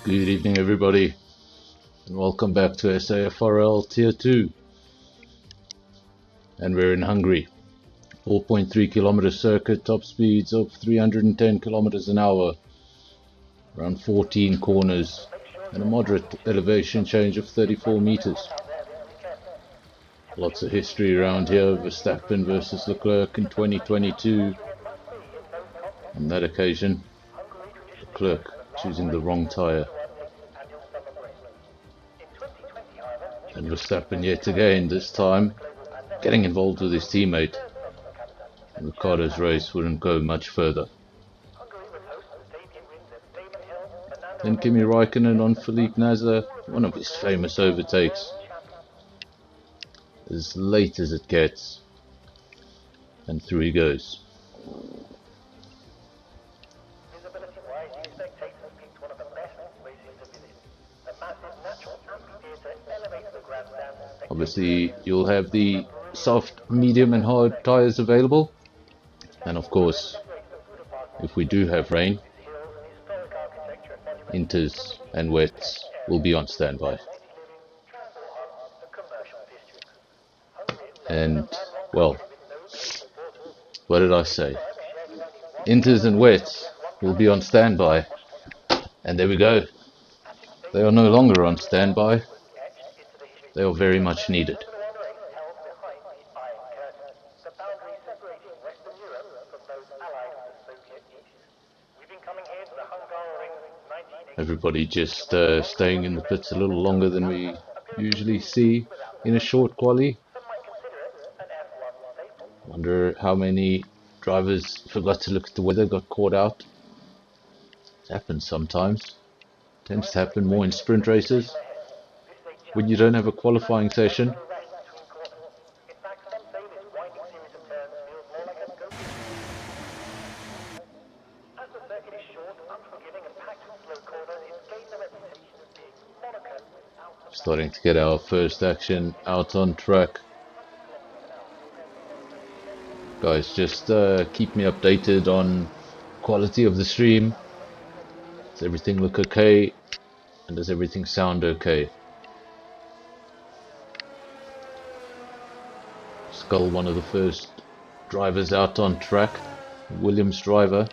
Good evening, everybody, and welcome back to SAFRL Tier 2. And we're in Hungary. 4.3 kilometer circuit, top speeds of 310 kilometers an hour, around 14 corners, and a moderate elevation change of 34 meters. Lots of history around here. Verstappen versus Leclerc in 2022. On that occasion, Leclerc choosing the wrong tyre. And Verstappen yet again, this time, getting involved with his teammate. And Ricciardo's race wouldn't go much further. Then Kimi Raikkonen on Felipe Nasr, one of his famous overtakes. As late as it gets. And through he goes. Obviously, you'll have the soft, medium and hard tyres available. And of course, if we do have rain, inters and wets will be on standby. And, well, what did I say? Inters and wets will be on standby. And there we go. They are no longer on standby. They are very much needed. Everybody just staying in the pits a little longer than we usually see in a short quali. Wonder how many drivers forgot to look at the weather, got caught out. It happens sometimes. Tends to happen more in sprint races when you don't have a qualifying session. Starting to get our first action out on track. Guys, just keep me updated on quality of the stream. Does everything look okay? And does everything sound okay? Skull, one of the first drivers out on track. Williams driver.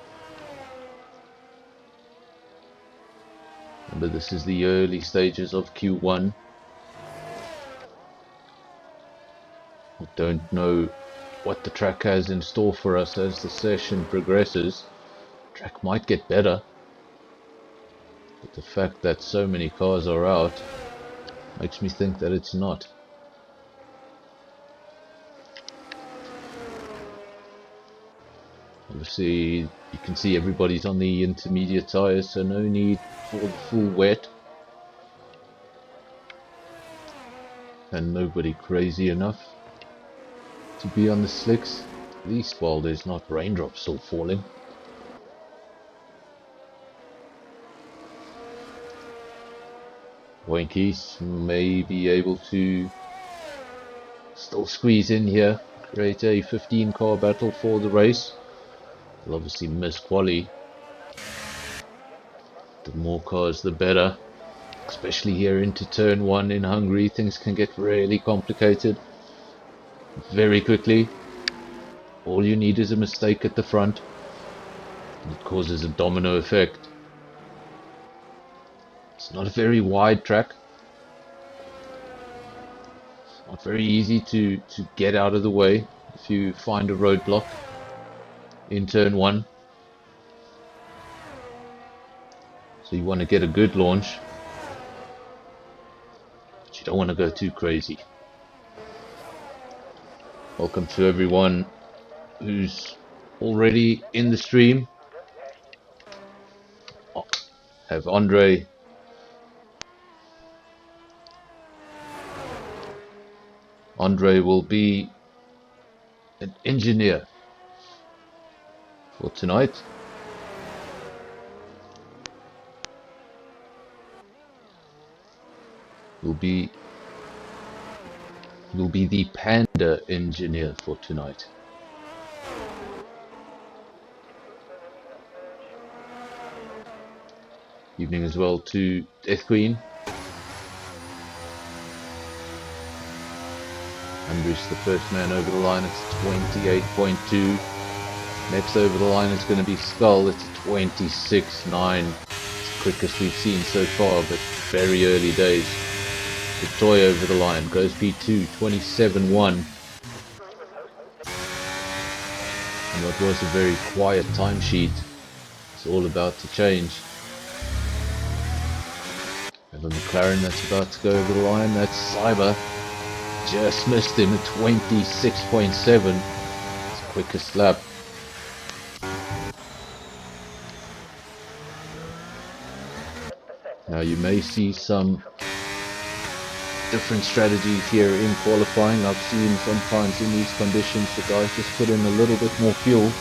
Remember, this is the early stages of Q1. We don't know what the track has in store for us as the session progresses. The track might get better, but the fact that so many cars are out makes me think that it's not. Obviously, you can see everybody's on the intermediate tyres, so no need for the full wet. And nobody crazy enough to be on the slicks, at least while there's not raindrops still falling. Wankies may be able to still squeeze in here, create a 15 car battle for the race. They'll obviously miss quali. The more cars the better, especially here into turn 1 in Hungary. Things can get really complicated very quickly. All you need is a mistake at the front, and it causes a domino effect. It's not a very wide track. It's not very easy to get out of the way if you find a roadblock in turn 1. So you want to get a good launch, but you don't want to go too crazy. Welcome to everyone who's already in the stream. Have Andre, will be an engineer for tonight. Will be the Panda engineer for tonight. Evening as well to Death Queen. Andrew's the first man over the line. It's 28.2. Next over the line is going to be Skull. It's 26.9. It's the quickest we've seen so far, but very early days. The toy over the line goes P2, 27.1. And what was a very quiet timesheet is all about to change. And the McLaren that's about to go over the line, that's Cyber. Just missed him at 26.7. It's the quickest lap. Now you may see some different strategies here in qualifying. I've seen sometimes in these conditions the guys just put in a little bit more fuel,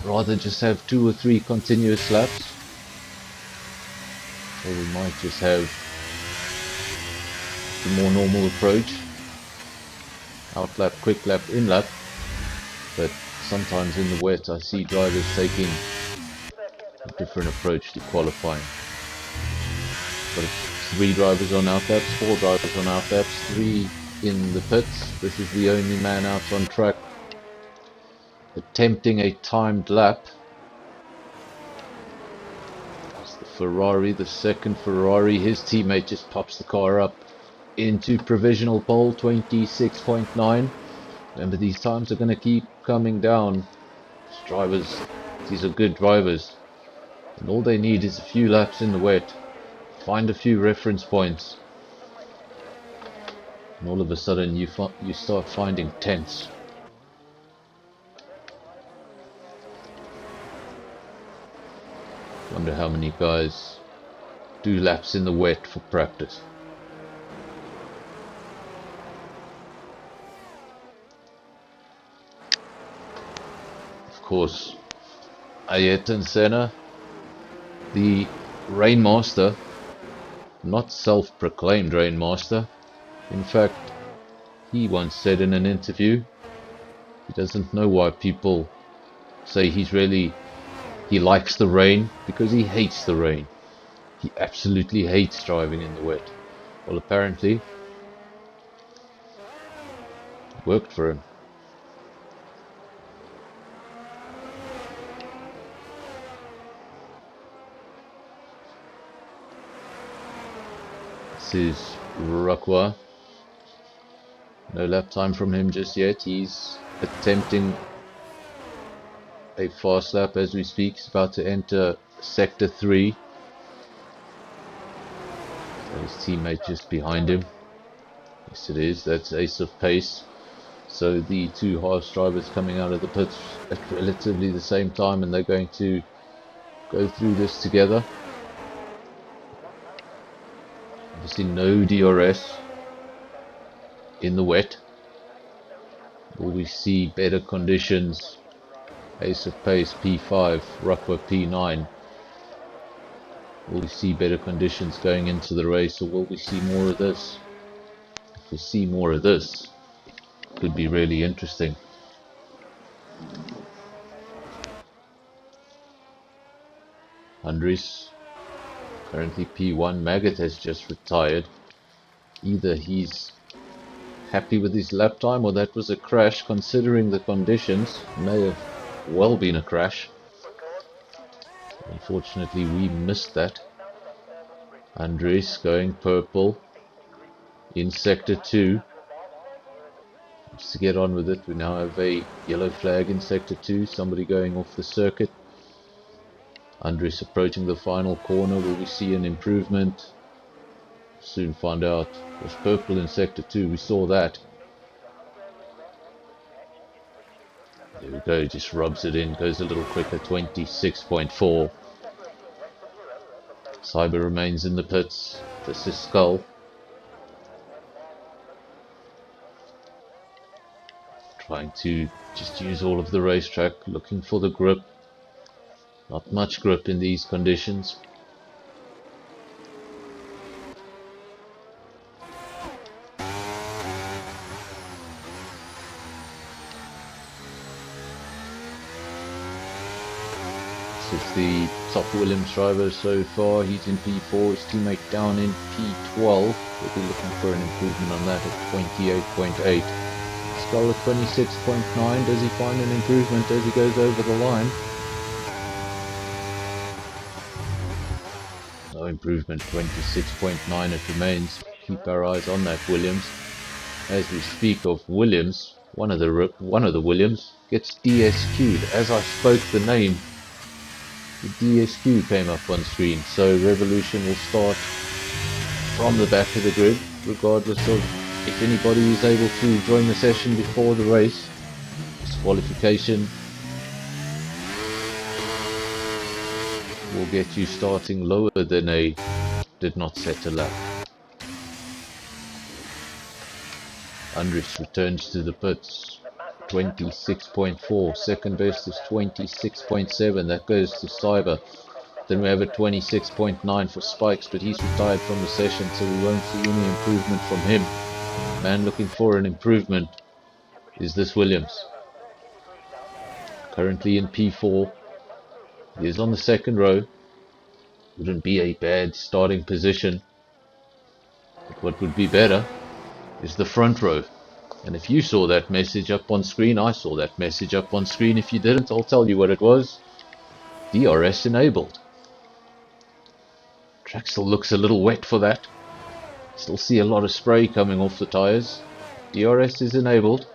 rather just have 2 or 3 continuous laps, or we might just have the more normal approach, out lap, quick lap, in lap. But sometimes in the wet I see drivers taking a different approach to qualifying. But 3 drivers on out laps, 4 drivers on out laps, 3 in the pits. This is the only man out on track attempting a timed lap. It's the Ferrari, the second Ferrari. His teammate just pops the car up into provisional pole, 26.9. Remember, these times are going to keep coming down. These are good drivers, and all they need is a few laps in the wet. Find a few reference points, and all of a sudden you start finding tenths. Wonder how many guys do laps in the wet for practice. Of course, Ayrton Senna, the Rainmaster, not self-proclaimed Rainmaster. In fact, he once said in an interview he doesn't know why people say he likes the rain, because he hates the rain. He absolutely hates driving in the wet. Well, apparently it worked for him. This is Rockwell. No lap time from him just yet. He's attempting a fast lap as we speak. He's about to enter sector 3. His teammate just behind him. Yes, it is. That's Ace of Pace. So the 2 Haas drivers coming out of the pits at relatively the same time, and they're going to go through this together. Obviously no DRS in the wet. Will we see better conditions? Ace of Pace P5, Ruckwa P9. Will we see better conditions going into the race, or will we see more of this? If we see more of this, it could be really interesting. Andries, currently P1. Maggot has just retired. Either he's happy with his lap time, or that was a crash. Considering the conditions, may have well been a crash. Unfortunately, we missed that. Andries going purple in sector 2. Just to get on with it, we now have a yellow flag in sector 2. Somebody going off the circuit. Andries approaching the final corner. Will we see an improvement? Soon find out. It was purple in sector 2. We saw that. There we go. Just rubs it in. Goes a little quicker. 26.4. Cyber remains in the pits. This is Skull. Trying to just use all of the racetrack. Looking for the grip. Not much grip in these conditions. This is the top Williams driver so far. He's in P4, his teammate down in P12. We'll be looking for an improvement on that at 28.8. Skull at 26.9. Does he find an improvement as he goes over the line? No improvement, 26.9 it remains. Keep our eyes on that Williams. As we speak of Williams, one of the Williams gets DSQ'd. As I spoke the name, the DSQ came up on screen. So Revolution will start from the back of the grid, regardless of if anybody is able to join the session before the race. Disqualification will get you starting lower than a did not set a lap. Andris returns to the pits, 26.4. Second best is 26.7. That goes to Cyber. Then we have a 26.9 for Spikes, but he's retired from the session, so we won't see any improvement from him. Man looking for an improvement is this Williams. Currently in P4. He is on the second row. Wouldn't be a bad starting position. But what would be better is the front row. And if you saw that message up on screen, I saw that message up on screen. If you didn't, I'll tell you what it was. DRS enabled. Track still looks a little wet for that. Still see a lot of spray coming off the tires. DRS is enabled.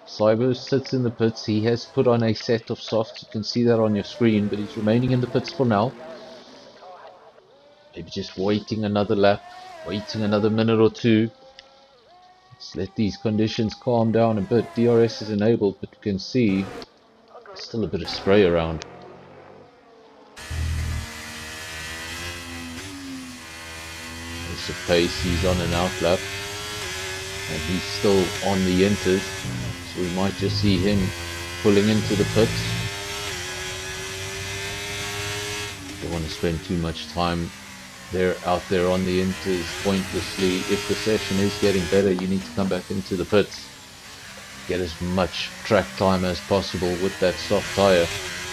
Cyber sits in the pits. He has put on a set of softs. You can see that on your screen, but he's remaining in the pits for now. Maybe just waiting another lap, waiting another minute or two. Let's let these conditions calm down a bit. DRS is enabled, but you can see there's still a bit of spray around. It's a pace. He's on an out lap, and he's still on the inters. So we might just see him pulling into the pits. Don't want to spend too much time out there on the inters pointlessly. If the session is getting better, you need to come back into the pits. Get as much track time as possible with that soft tire.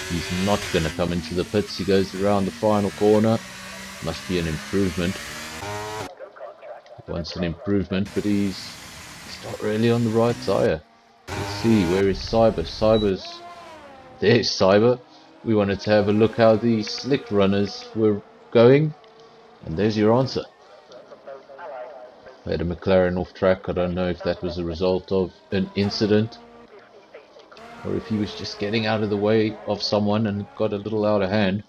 He's not going to come into the pits. He goes around the final corner. Must be an improvement. He wants an improvement, but he's not really on the right tire. Let's see, where is Cyber? There's Cyber. We wanted to have a look how the slick runners were going, and there's your answer. They had a McLaren off track. I don't know if that was a result of an incident or if he was just getting out of the way of someone and got a little out of hand.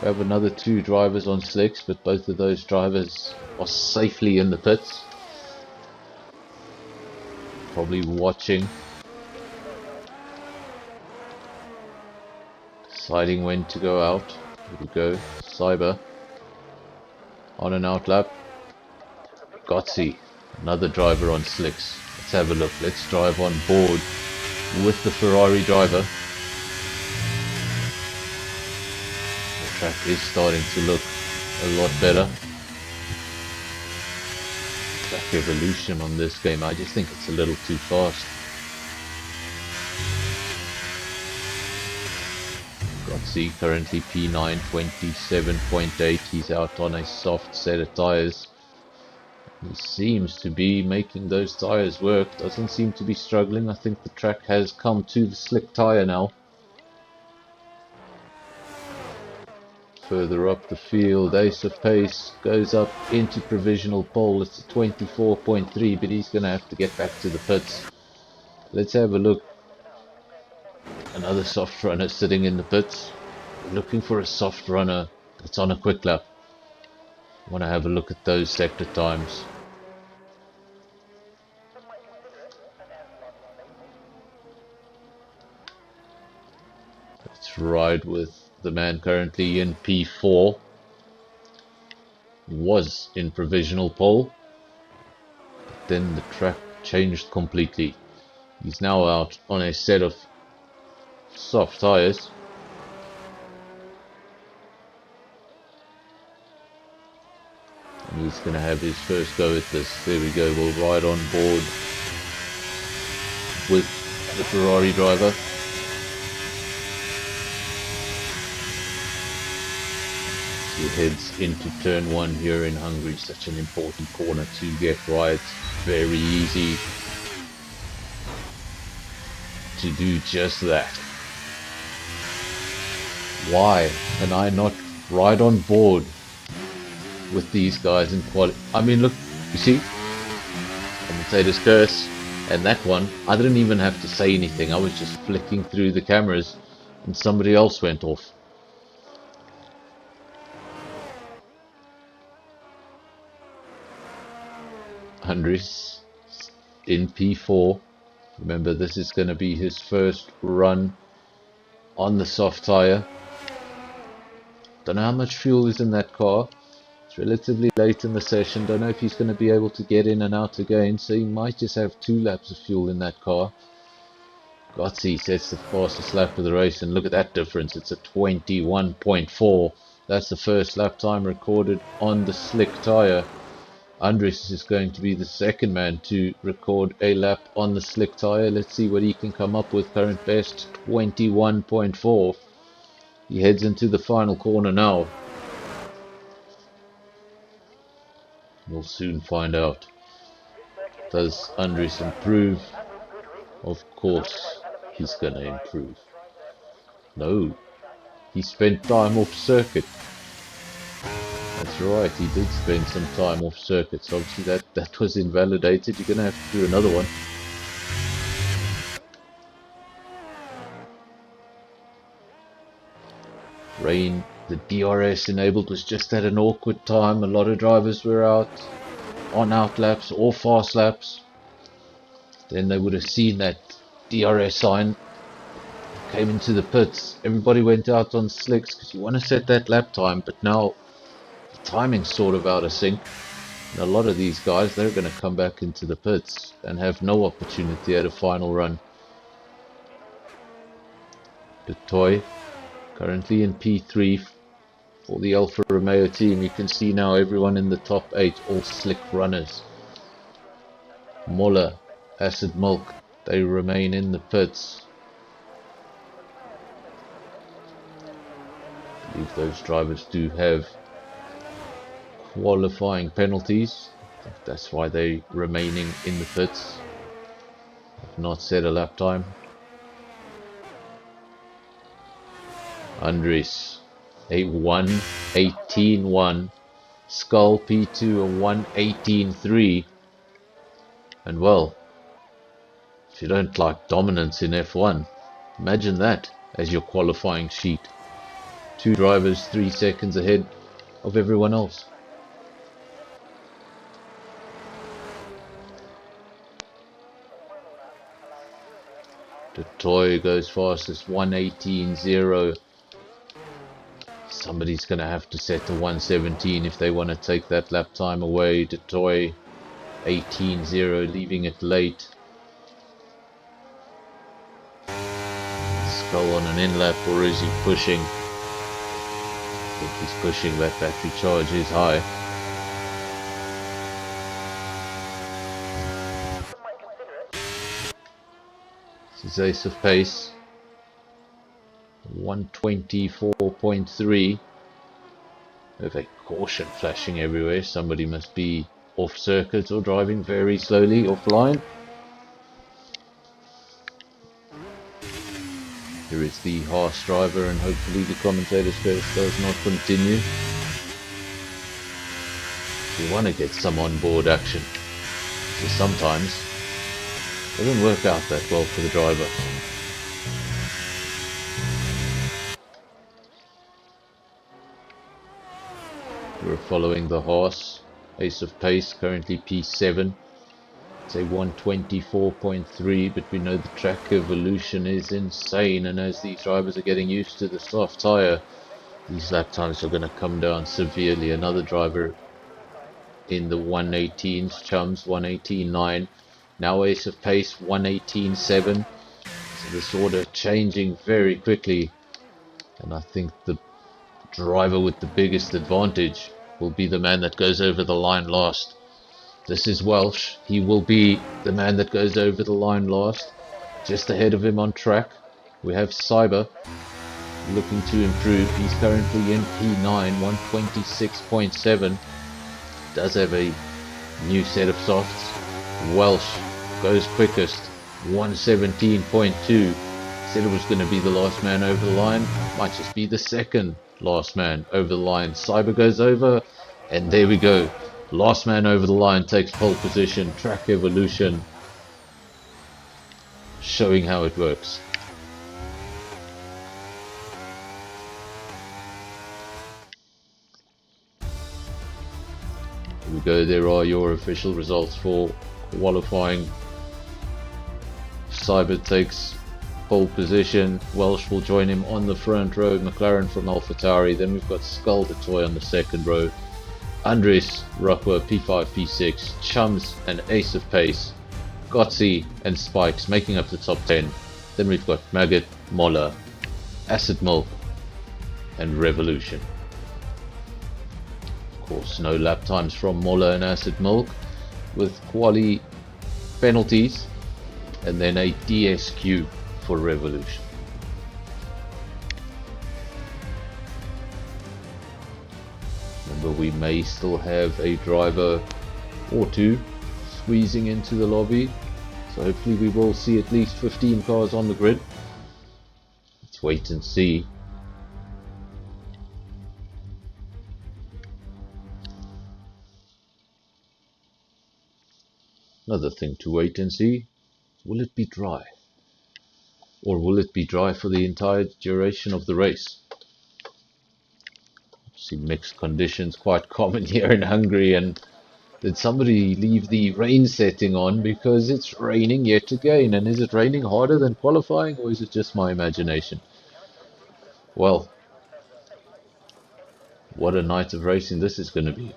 We have another two drivers on slicks, but both of those drivers are safely in the pits. Probably watching, deciding when to go out. Here we go, Cyber on an out lap. Gotzi, another driver on slicks. Let's have a look. Let's drive on board with the Ferrari driver. The track is starting to look a lot better. Track evolution on this game, I just think it's a little too fast. Gotzi currently P9, 27.8. He's out on a soft set of tires. He seems to be making those tires work. Doesn't seem to be struggling. I think the track has come to the slick tire now. Further up the field, Ace of Pace goes up into provisional pole. It's a 24.3, but he's going to have to get back to the pits. Let's have a look. Another soft runner sitting in the pits. We're looking for a soft runner that's on a quick lap. Want to have a look at those sector times. Let's ride with the man currently in P4. Was in provisional pole, but then the track changed completely. He's now out on a set of soft tires. And he's going to have his first go at this. There we go, we'll ride on board with the Ferrari driver. He heads into turn 1 here in Hungary. Such an important corner to get right. Very easy to do just that. Why can I not ride on board with these guys in quality? I mean, look, you see, commentator's curse, and that one, I didn't even have to say anything. I was just flicking through the cameras, and somebody else went off. Andres in P4. Remember, this is going to be his first run on the soft tire. Don't know how much fuel is in that car. It's relatively late in the session. Don't know if he's going to be able to get in and out again, so he might just have 2 laps of fuel in that car. Gotzi sets the fastest lap of the race, and look at that difference. It's a 21.4. That's the first lap time recorded on the slick tire. Andres is going to be the second man to record a lap on the slick tire. Let's see what he can come up with. Current best 21.4. He heads into the final corner now. We'll soon find out. Does Andres improve? Of course he's going to improve. No, he spent time off circuit. That's right, he did spend some time off circuit. So obviously that was invalidated. You're going to have to do another one. Rain, the DRS enabled, was just at an awkward time. A lot of drivers were out on out laps or fast laps. Then they would have seen that DRS sign, came into the pits. Everybody went out on slicks because you want to set that lap time, but now the timing's sort of out of sync. And a lot of these guys, they're going to come back into the pits and have no opportunity at a final run. The toy currently in P3 for the Alfa Romeo team. You can see now everyone in the top 8, all slick runners. Moller, Acid Milk, they remain in the pits. I believe those drivers do have qualifying penalties. I think that's why they're remaining in the pits. I've not set a lap time. Andres, a 1:18.1. Skull P2, a 1:18.3. And well, if you don't like dominance in F1, imagine that as your qualifying sheet. 2 drivers 3 seconds ahead of everyone else. The toy goes fastest, 1:18.0. Somebody's going to have to set to 1:17 if they want to take that lap time away. The toy 18.0, leaving it late. Skull on an in lap, or is he pushing? I think he's pushing. That battery charge is high. This is Ace of Pace, 1:24.3. We have a caution flashing everywhere. Somebody must be off circuit or driving very slowly offline. Here is the Haas driver, and hopefully the commentator's curse does not continue. We want to get some on-board action, so sometimes it doesn't work out that well for the driver. We're following the Haas. Ace of Pace, currently P7. It's a 1:24.3, but we know the track evolution is insane, and as these drivers are getting used to the soft tyre, these lap times are going to come down severely. Another driver in the 1:18s, Chums, 1:18.9. Now Ace of Pace, 1:18.7. So this order changing very quickly, and I think the driver with the biggest advantage will be the man that goes over the line last. This is Welsh. He will be the man that goes over the line last. Just ahead of him on track, we have Cyber. looking to improve. He's currently in P9, 126.7. Does have a new set of softs. Welsh goes quickest, 117.2. Said it was going to be the last man over the line. Might just be the second last man over the line. Cyber goes over, and there we go. Last man over the line takes pole position. Track evolution, showing how it works. Here we go. There are your official results for qualifying. Cyber takes pole position. Welsh will join him on the front row. McLaren from AlphaTauri. Then we've got Skull the Toy on the second row. Andres Rockwell P5, P6. Chums and Ace of Pace. Gotzi and Spikes making up the top 10. Then we've got Maggot, Moller, Acid Milk, and Revolution. Of course, no lap times from Moller and Acid Milk, with quali penalties, and then a DSQ for Revolution. Remember, we may still have a driver or two squeezing into the lobby, so hopefully we will see at least 15 cars on the grid. Let's wait and see. Another thing to wait and see, will it be dry? Or will it be dry for the entire duration of the race? See, mixed conditions quite common here in Hungary, and did somebody leave the rain setting on because it's raining yet again? And is it raining harder than qualifying, or is it just my imagination? Well, what a night of racing this is going to be.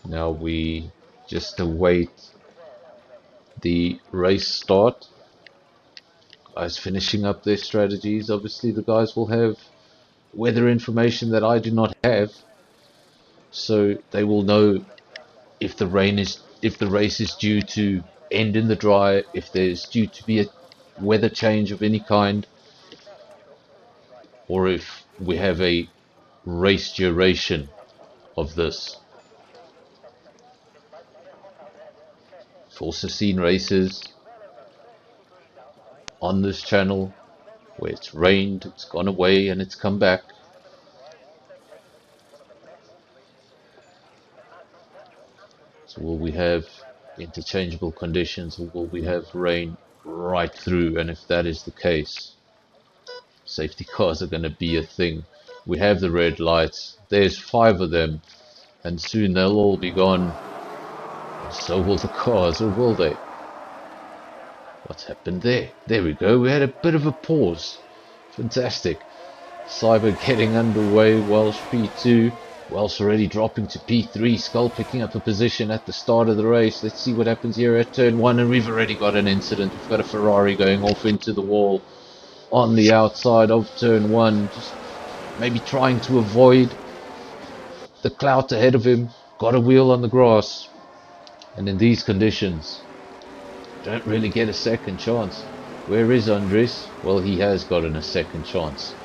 Now we just await the race start. Guys finishing up their strategies. Obviously the guys will have weather information that I do not have, so they will know if the race is due to end in the dry, if there's due to be a weather change of any kind, or if we have a race duration of this. I've also seen races on this channel where it's rained, it's gone away, and it's come back. So will we have interchangeable conditions, or will we have rain right through? And if that is the case, safety cars are going to be a thing. We have the red lights, there's 5 of them, and soon they'll all be gone. So will the cars, or will they? What's happened there? There we go, we had a bit of a pause. Fantastic. Cyber getting underway. Welsh P2. Welsh already dropping to P3. Skull picking up a position at the start of the race. Let's see what happens here at turn 1, and we've already got an incident. We've got a Ferrari going off into the wall on the outside of turn 1, just maybe trying to avoid the clout ahead of him. Got a wheel on the grass, and in these conditions don't really get a second chance. Where is Andres? Well, he has gotten a second chance.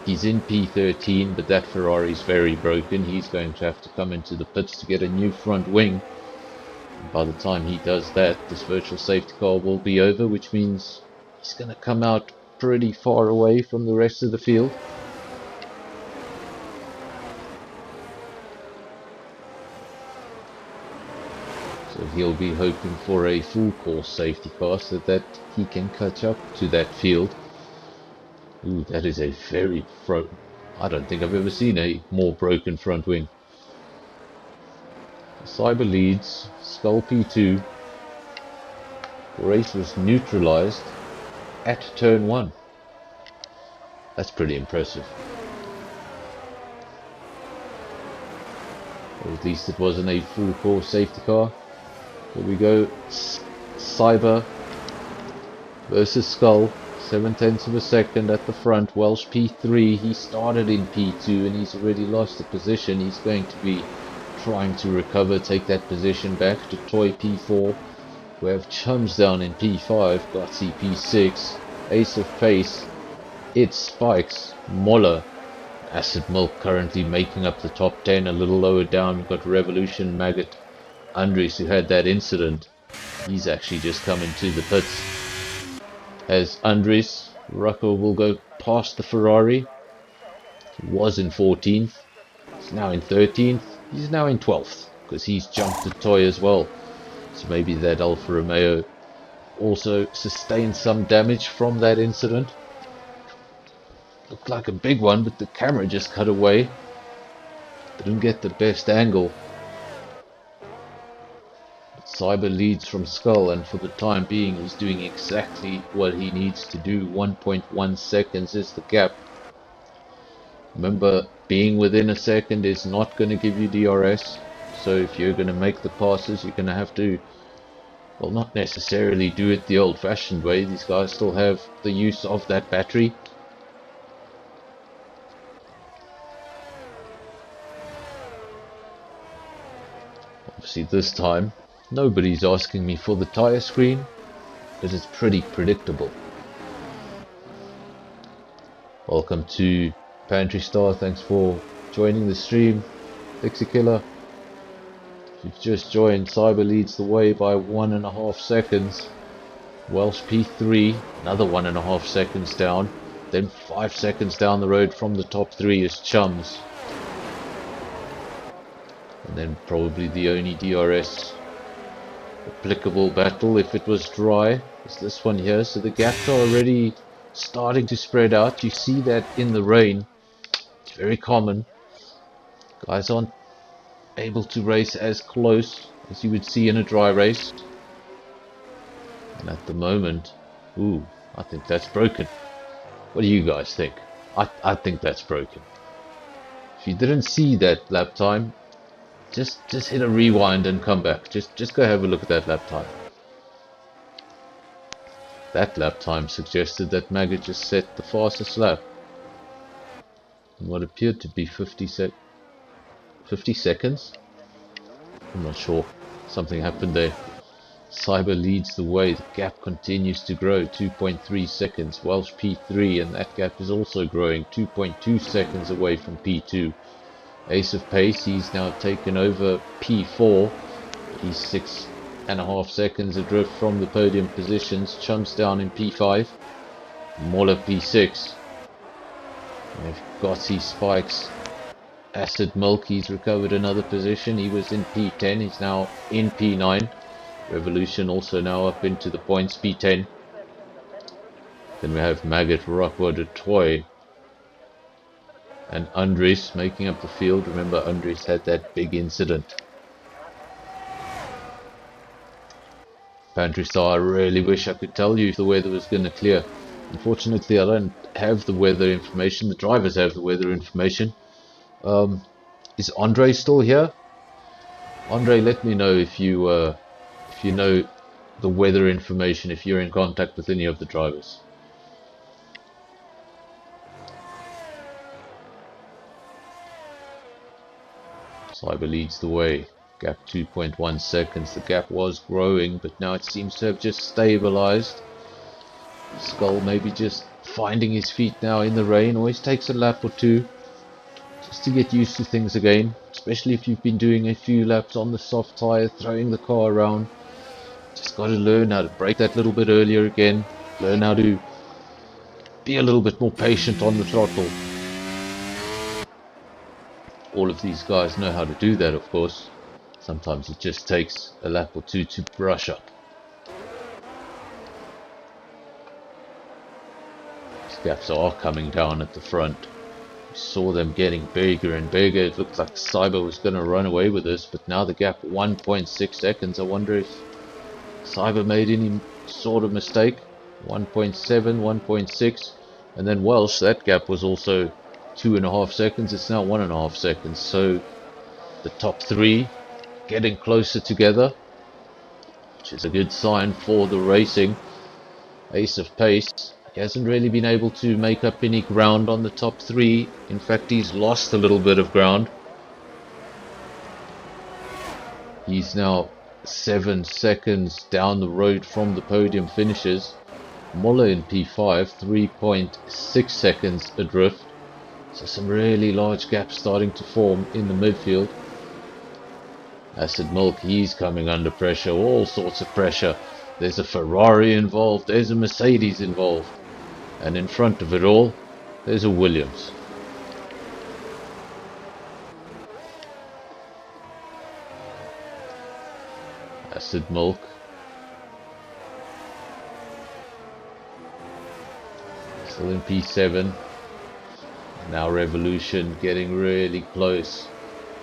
He's in P13, but that Ferrari's very broken. He's going to have to come into the pits to get a new front wing. And by the time he does that, this virtual safety car will be over, which means he's going to come out pretty far away from the rest of the field. So he'll be hoping for a full course safety car so that he can catch up to that field. Ooh, that is a very I don't think I've ever seen a more broken front wing. Cyber leads, Skull P2. The race was neutralized at turn 1. That's pretty impressive. Or at least it wasn't a full course safety car. Here we go. Cyber versus Skull. 0.7 of a second at the front. Welsh P3. He started in P2 and he's already lost the position. He's going to be trying to recover, take that position back to Toy P4. We have Chums down in P5, Gutsy P6, Ace of Pace, It Spikes, Moller, Acid Milk currently making up the top 10. A little lower down we've got Revolution, Maggot, Andres, who had that incident. He's actually just come into the pits. As Andres, Rocco will go past the Ferrari. He was in 14th, he's now in 13th, he's now in 12th, because he's jumped the toy as well. So maybe that Alfa Romeo also sustained some damage from that incident. Looked like a big one, but the camera just cut away. Didn't get the best angle. But Cyber leads from Skull, and for the time being he's doing exactly what he needs to do. 1.1 seconds is the gap. Remember, being within a second is not going to give you DRS. So if you're going to make the passes, you're going to have to, well, not necessarily do it the old-fashioned way. These guys still have the use of that battery. Obviously this time nobody's asking me for the tire screen because it's pretty predictable. Welcome to Pantry Star, thanks for joining the stream. Dixie Killer, if you've just joined, Cyber leads the way by 1.5 seconds. Welsh P3, another 1.5 seconds down. Then 5 seconds down the road from the top 3 is Chums. And then probably the only DRS applicable battle, if it was dry, is this one here. So the gaps are already starting to spread out. You see that in the rain. It's very common. Guys aren't able to race as close as you would see in a dry race. And at the moment, ooh, I think that's broken. What do you guys think? I think that's broken. If you didn't see that lap time, just hit a rewind and come back. Just go have a look at that lap time. That lap time suggested that Maggot just set the fastest lap in what appeared to be 50 seconds. I'm not sure. Something happened there. Cyber leads the way. The gap continues to grow. 2.3 seconds. Welsh P3, and that gap is also growing. 2.2 seconds away from P2. Ace of Pace, he's now taken over P4. He's 6.5 seconds adrift from the podium positions. Chumps down in P5. Moller P6. We've got Spikes. Acid Milk, he's recovered another position. He was in P10, he's now in P9. Revolution also now up into the points, P10. Then we have Maggot, Rockwell, Toy, and Andres making up the field. Remember, Andres had that big incident. Pantry Star, I really wish I could tell you if the weather was going to clear. Unfortunately, I don't have the weather information. The drivers have the weather information. Is Andre still here? Andre, let me know if you know the weather information, if you're in contact with any of the drivers. Cyber leads the way. Gap 2.1 seconds. The gap was growing, but now it seems to have just stabilized. Skull maybe just finding his feet now in the rain. Always takes a lap or two just to get used to things again, especially if you've been doing a few laps on the soft tire, throwing the car around. Just got to learn how to brake that little bit earlier again, learn how to be a little bit more patient on the throttle. All of these guys know how to do that, of course. Sometimes it just takes a lap or two to brush up. These gaps are coming down at the front. We saw them getting bigger and bigger. It looked like Cyber was going to run away with this, but now the gap 1.6 seconds. I wonder if Cyber made any sort of mistake. 1.7, 1.6, and then Welsh, that gap was also 2.5 seconds. It's now 1.5 seconds. So the top 3 getting closer together, which is a good sign for the racing. Ace of Pace, he hasn't really been able to make up any ground on the top 3. In fact, he's lost a little bit of ground. He's now 7 seconds down the road from the podium finishes. Moller in P5, 3.6 seconds adrift. So some really large gaps starting to form in the midfield. Acid Milk, he's coming under pressure, all sorts of pressure. There's a Ferrari involved, there's a Mercedes involved. And in front of it all, there's a Williams. Acid Milk. Still in P7. Now Revolution getting really close.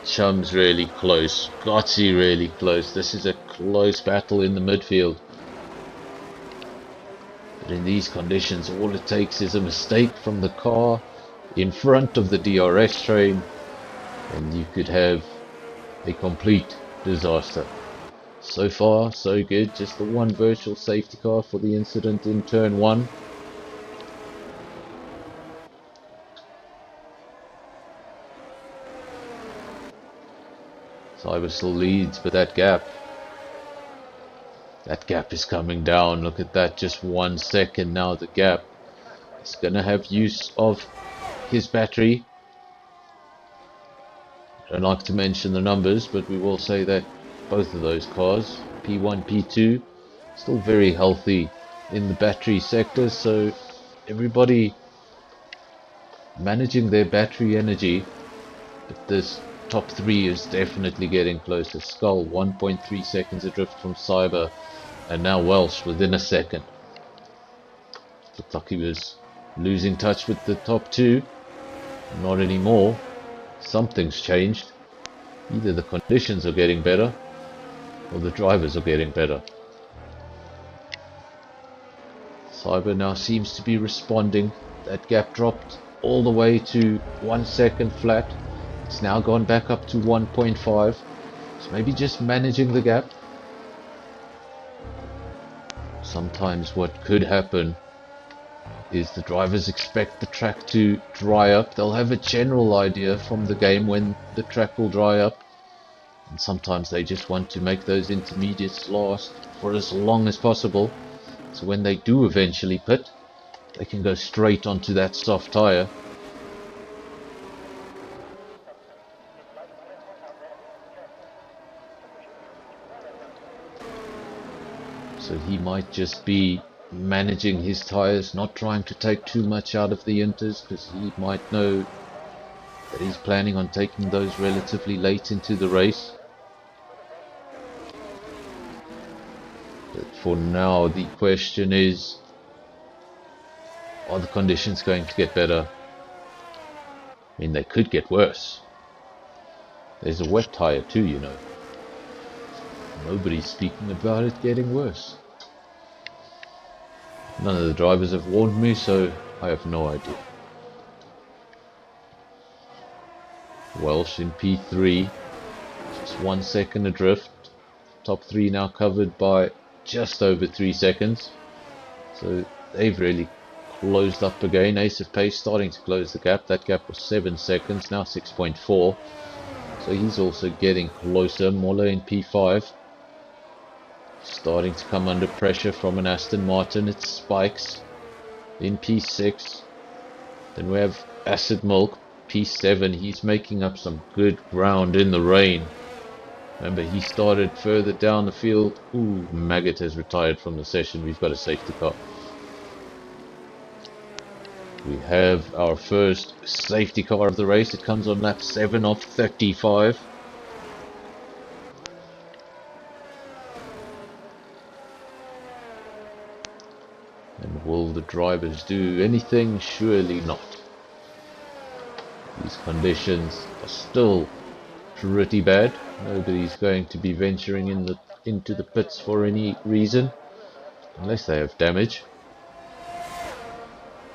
Chum's really close. Gotzi really close. This is a close battle in the midfield. But in these conditions, all it takes is a mistake from the car in front of the DRS train, and you could have a complete disaster. So far, so good. Just the one virtual safety car for the incident in turn 1. Cyber still leads, but that gap is coming down. Look at that, just 1 second now the gap. He's gonna have use of his battery. I don't like to mention the numbers, but we will say that both of those cars, P1, P2, still very healthy in the battery sector, so everybody managing their battery energy. But this top 3 is definitely getting closer. Skull 1.3 seconds adrift from Cyber, and now Welsh within a second. Looked like he was losing touch with the top 2. Not anymore. Something's changed. Either the conditions are getting better or the drivers are getting better. Cyber now seems to be responding. That gap dropped all the way to 1 second flat. It's now gone back up to 1.5. So maybe just managing the gap. Sometimes what could happen is the drivers expect the track to dry up. They'll have a general idea from the game when the track will dry up. And sometimes they just want to make those intermediates last for as long as possible. So when they do eventually pit, they can go straight onto that soft tyre. So he might just be managing his tyres, not trying to take too much out of the inters, because he might know that he's planning on taking those relatively late into the race. But for now, the question is, are the conditions going to get better? I mean, they could get worse. There's a wet tyre too, you know. Nobody's speaking about it getting worse. None of the drivers have warned me, so I have no idea. Welsh in P3, just 1 second adrift. Top 3 now covered by just over 3 seconds. So they've really closed up again. Ace of Pace starting to close the gap. That gap was 7 seconds, now 6.4. So he's also getting closer. Moller in P5. Starting to come under pressure from an Aston Martin. It spikes in P6. Then we have Acid Milk, P7. He's making up some good ground in the rain. Remember, he started further down the field. Ooh, Maggot has retired from the session. We've got a safety car. We have our first safety car of the race. It comes on lap 7 of 35. And will the drivers do anything? Surely not. These conditions are still pretty bad. Nobody's going to be venturing into the pits for any reason, unless they have damage.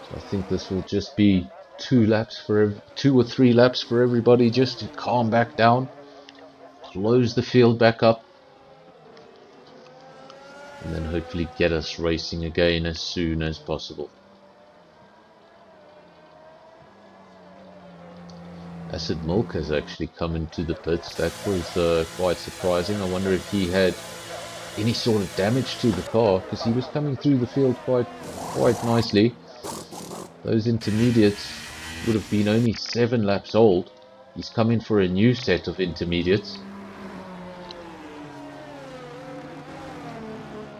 So I think this will just be 2 or 3 laps for everybody, just to calm back down, close the field back up, and then hopefully get us racing again as soon as possible. Acid Milk has actually come into the pits. That was quite surprising. I wonder if he had any sort of damage to the car, because he was coming through the field quite nicely. Those intermediates would have been only 7 laps old. He's come in for a new set of intermediates.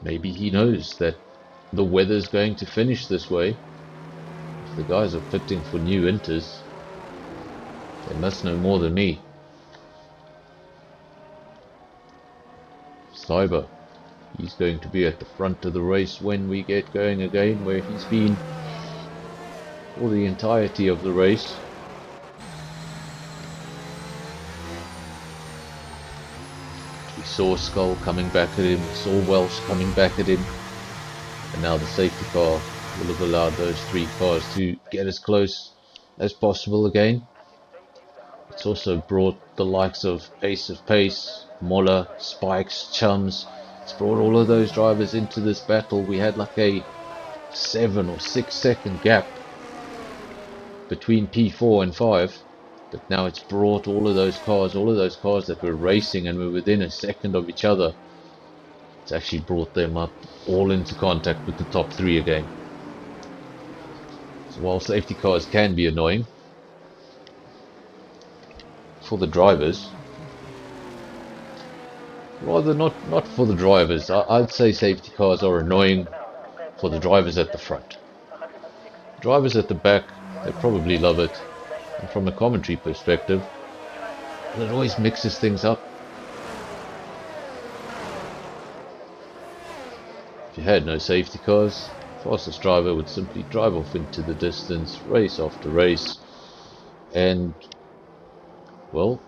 Maybe he knows that the weather's going to finish this way. If the guys are pitting for new inters, they must know more than me. Cyber, he's going to be at the front of the race when we get going again, where he's been for the entirety of the race. We saw Skull coming back at him, we saw Welsh coming back at him, and now the safety car will have allowed those 3 cars to get as close as possible again. It's also brought the likes of Ace of Pace, Moller, Spikes, Chums. It's brought all of those drivers into this battle. We had like a 7 or 6 second gap between P4 and 5, but now it's brought all of those cars that were racing and were within a second of each other. It's actually brought them up all into contact with the top 3 again. So while safety cars can be annoying for the drivers, rather not for the drivers, I'd say safety cars are annoying for the drivers at the front. Drivers at the back, they probably love it, and from a commentary perspective, it always mixes things up. If you had no safety cars, the fastest driver would simply drive off into the distance, race after race, and, well,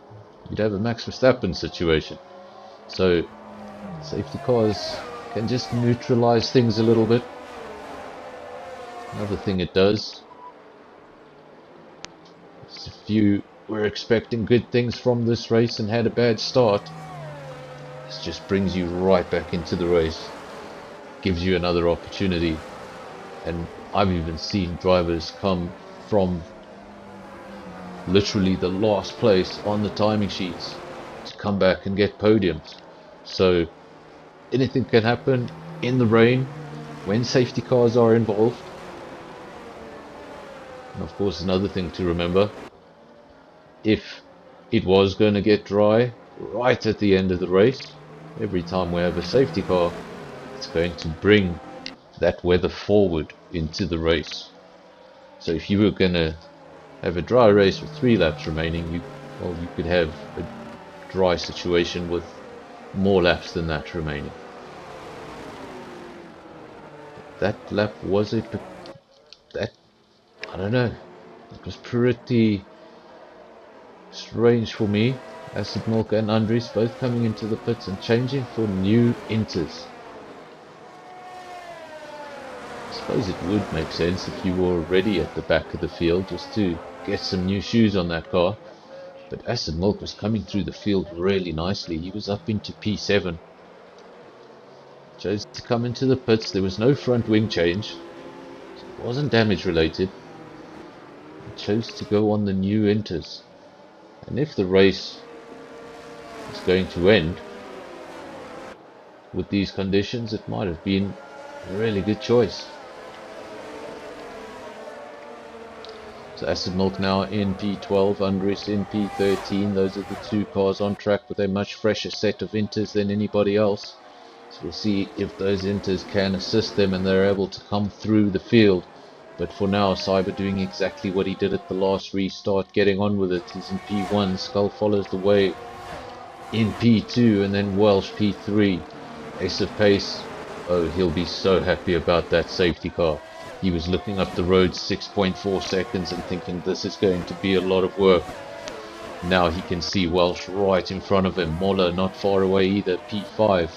you'd have a Max Verstappen situation. So, safety cars can just neutralize things a little bit. Another thing it does is if you were expecting good things from this race and had a bad start, this just brings you right back into the race, gives you another opportunity. And I've even seen drivers come from literally the last place on the timing sheets to come back and get podiums. So anything can happen in the rain when safety cars are involved. And of course, another thing to remember, if it was going to get dry right at the end of the race, every time we have a safety car, it's going to bring that weather forward into the race. So if you were going to have a dry race with 3 laps remaining, you could have a dry situation with more laps than that remaining. That lap was I don't know, it was pretty strange for me. Acid Milk and Andres both coming into the pits and changing for new inters. I suppose it would make sense if you were already at the back of the field just to get some new shoes on that car. But Acid Milk was coming through the field really nicely. He was up into P7. Chose to come into the pits. There was no front wing change. It wasn't damage related. He chose to go on the new inters. And if the race is going to end with these conditions, it might have been a really good choice. So Acid Milk now in P12, Andres in P13. Those are the 2 cars on track with a much fresher set of inters than anybody else. So we'll see if those inters can assist them and they're able to come through the field. But for now, Cyber doing exactly what he did at the last restart, getting on with it. He's in P1, Skull follows the way in P2, and then Welsh P3. Ace of Pace, oh, he'll be so happy about that safety car. He was looking up the road 6.4 seconds and thinking this is going to be a lot of work. Now he can see Welsh right in front of him. Moller not far away either, P5.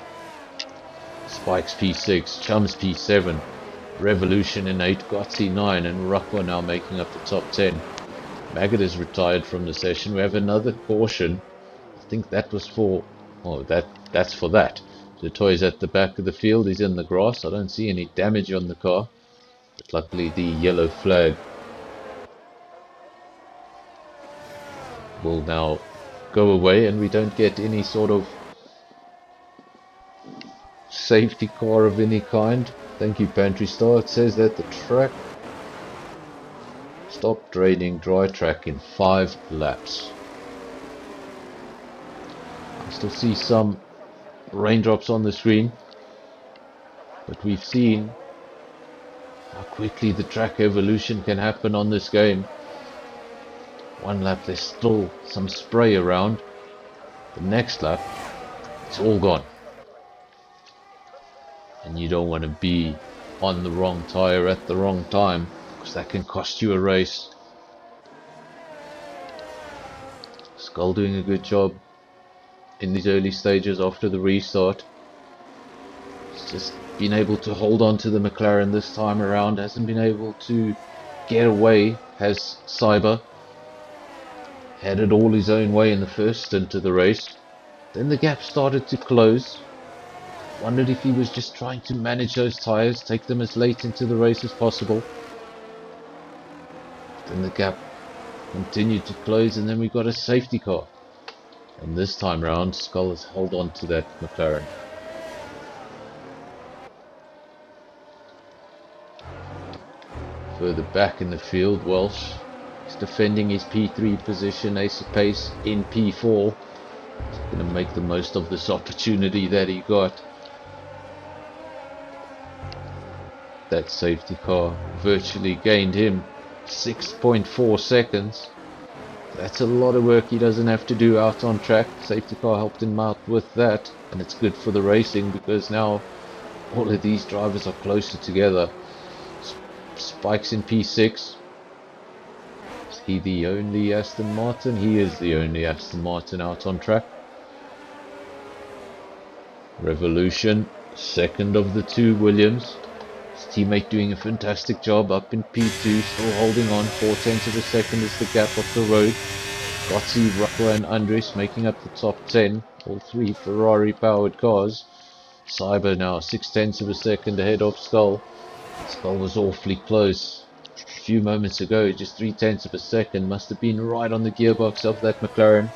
Spikes P6, Chums P7. Revolution in 8, Gotzi 9, and Ruckwa now making up the top 10. Maggot is retired from the session. We have another caution. I think that was for... oh, that's for that. The toy's at the back of the field. He's in the grass. I don't see any damage on the car. But luckily the yellow flag will now go away and we don't get any sort of safety car of any kind. Thank you, Pantry Star. It says that the track stopped draining dry track in 5 laps. I still see some raindrops on the screen, but we've seen how quickly the track evolution can happen on this game. 1 lap there's still some spray around, the next lap it's all gone. And you don't want to be on the wrong tire at the wrong time, because that can cost you a race. Skull doing a good job in these early stages after the restart. He's just been able to hold on to the McLaren this time around, hasn't been able to get away, has Cyber. Had it all his own way in the first stint of the race. Then the gap started to close. Wondered if he was just trying to manage those tyres, take them as late into the race as possible. Then the gap continued to close, and then we got a safety car. And this time round, Skull has held on to that McLaren. Further back in the field, Welsh is defending his P3 position. Ace of Pace in P4. He's going to make the most of this opportunity that he got. That safety car virtually gained him 6.4 seconds. That's a lot of work he doesn't have to do out on track. Safety car helped him out with that, and it's good for the racing because now all of these drivers are closer together. Spike's in P6. Is he the only Aston Martin? He is the only Aston Martin out on track. Revolution, second of the 2 Williams. His teammate doing a fantastic job up in P2, still holding on. 0.4 of a second is the gap off the road. Gozzi, Rocco and Andres making up the top 10. All 3 Ferrari powered cars. Cyber now 0.6 of a second ahead of Skull. Skull was awfully close a few moments ago, just 0.3 of a second. Must have been right on the gearbox of that McLaren.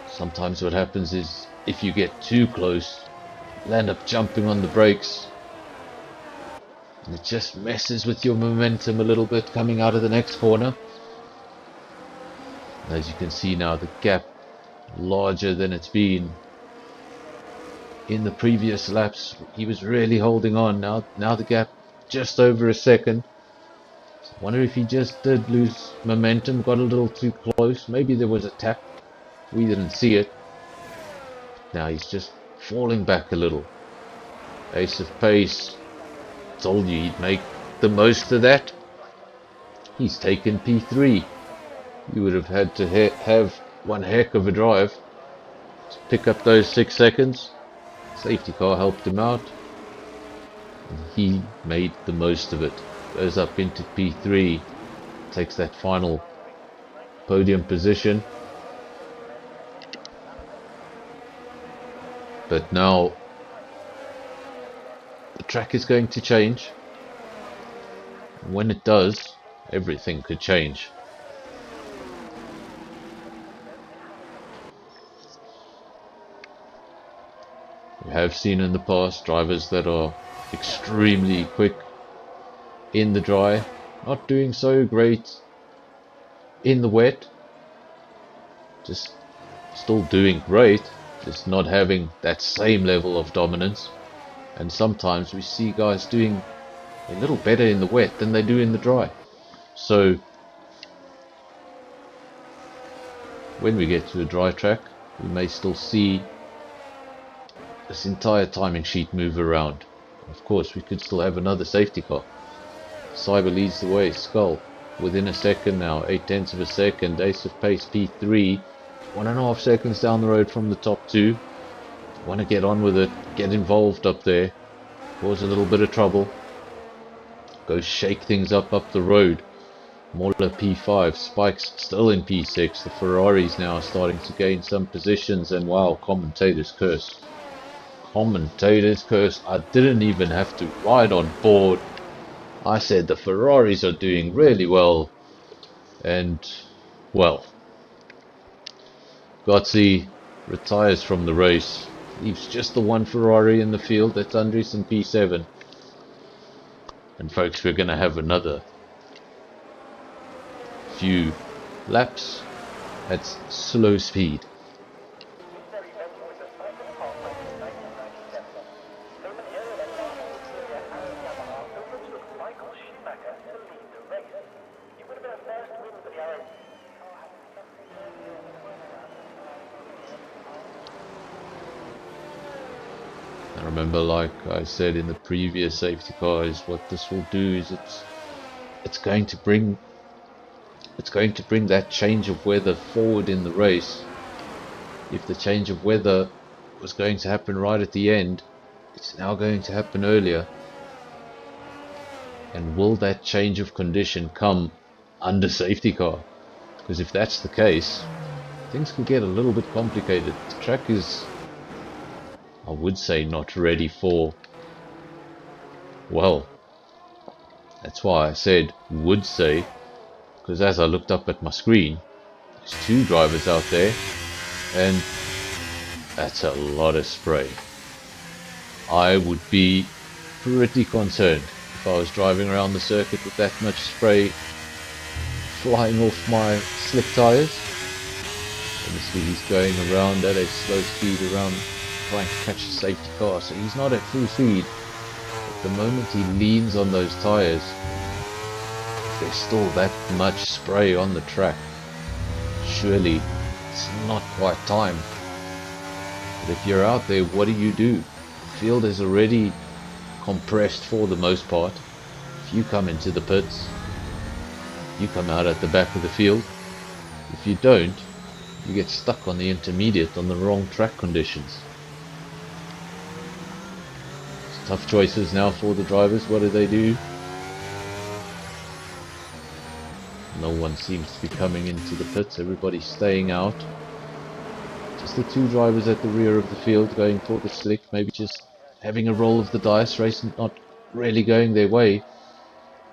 Sometimes what happens is if you get too close, you'll end up jumping on the brakes, and it just messes with your momentum a little bit coming out of the next corner. And as you can see now, the gap larger than it's been in the previous laps. He was really holding on. Now the gap just over a second. I wonder if he just did lose momentum, got a little too close. Maybe there was a tap, we didn't see it. Now he's just falling back a little. Ace of Pace, told you he'd make the most of that. He's taken P3. You would have had to have one heck of a drive to pick up those 6 seconds. Safety car helped him out, and he made the most of it. Goes up into P3, takes that final podium position. But now the track is going to change. When it does, everything could change. We have seen in the past drivers that are extremely quick in the dry, not doing so great in the wet, just still doing great, just not having that same level of dominance. And sometimes we see guys doing a little better in the wet than they do in the dry. So when we get to a dry track, we may still see this entire timing sheet move around. Of course, we could still have another safety car. Cyber leads the way. Skull within a second now, 0.8 of a second. Ace of Pace P3, 1.5 seconds down the road from the top 2. Want to get on with it, get involved up there, cause a little bit of trouble, go shake things up the road. Moller P5, Spike's still in P6. The Ferraris now starting to gain some positions, and wow, commentator's curse. Commentator's curse. I didn't even have to ride on board. I said the Ferraris are doing really well. And, well, Gozzi retires from the race, leaves just the one Ferrari in the field. That's Andres in P7. And folks, we're going to have another few laps at slow speed. And remember, like I said in the previous safety cars, what this will do is it's going to bring that change of weather forward in the race. If the change of weather was going to happen right at the end, it's now going to happen earlier. And will that change of condition come under safety car? Because if that's the case, things can get a little bit complicated. The track is, I would say, not ready for, well, that's why I said would say, because as I looked up at my screen, there's two drivers out there, and that's a lot of spray. I would be pretty concerned if I was driving around the circuit with that much spray flying off my slick tires. Obviously he's going around at a slow speed around trying to catch a safety car, so he's not at full speed. But the moment he leans on those tires, there's still that much spray on the track. Surely it's not quite time. But if you're out there, what do? The field is already compressed for the most part. If you come into the pits, you come out at the back of the field. If you don't, you get stuck on the intermediate on the wrong track conditions. It's tough choices now for the drivers. What do? No one seems to be coming into the pits. Everybody's staying out. Just the two drivers at the rear of the field going for the slick, maybe just having a roll of the dice, race not really going their way.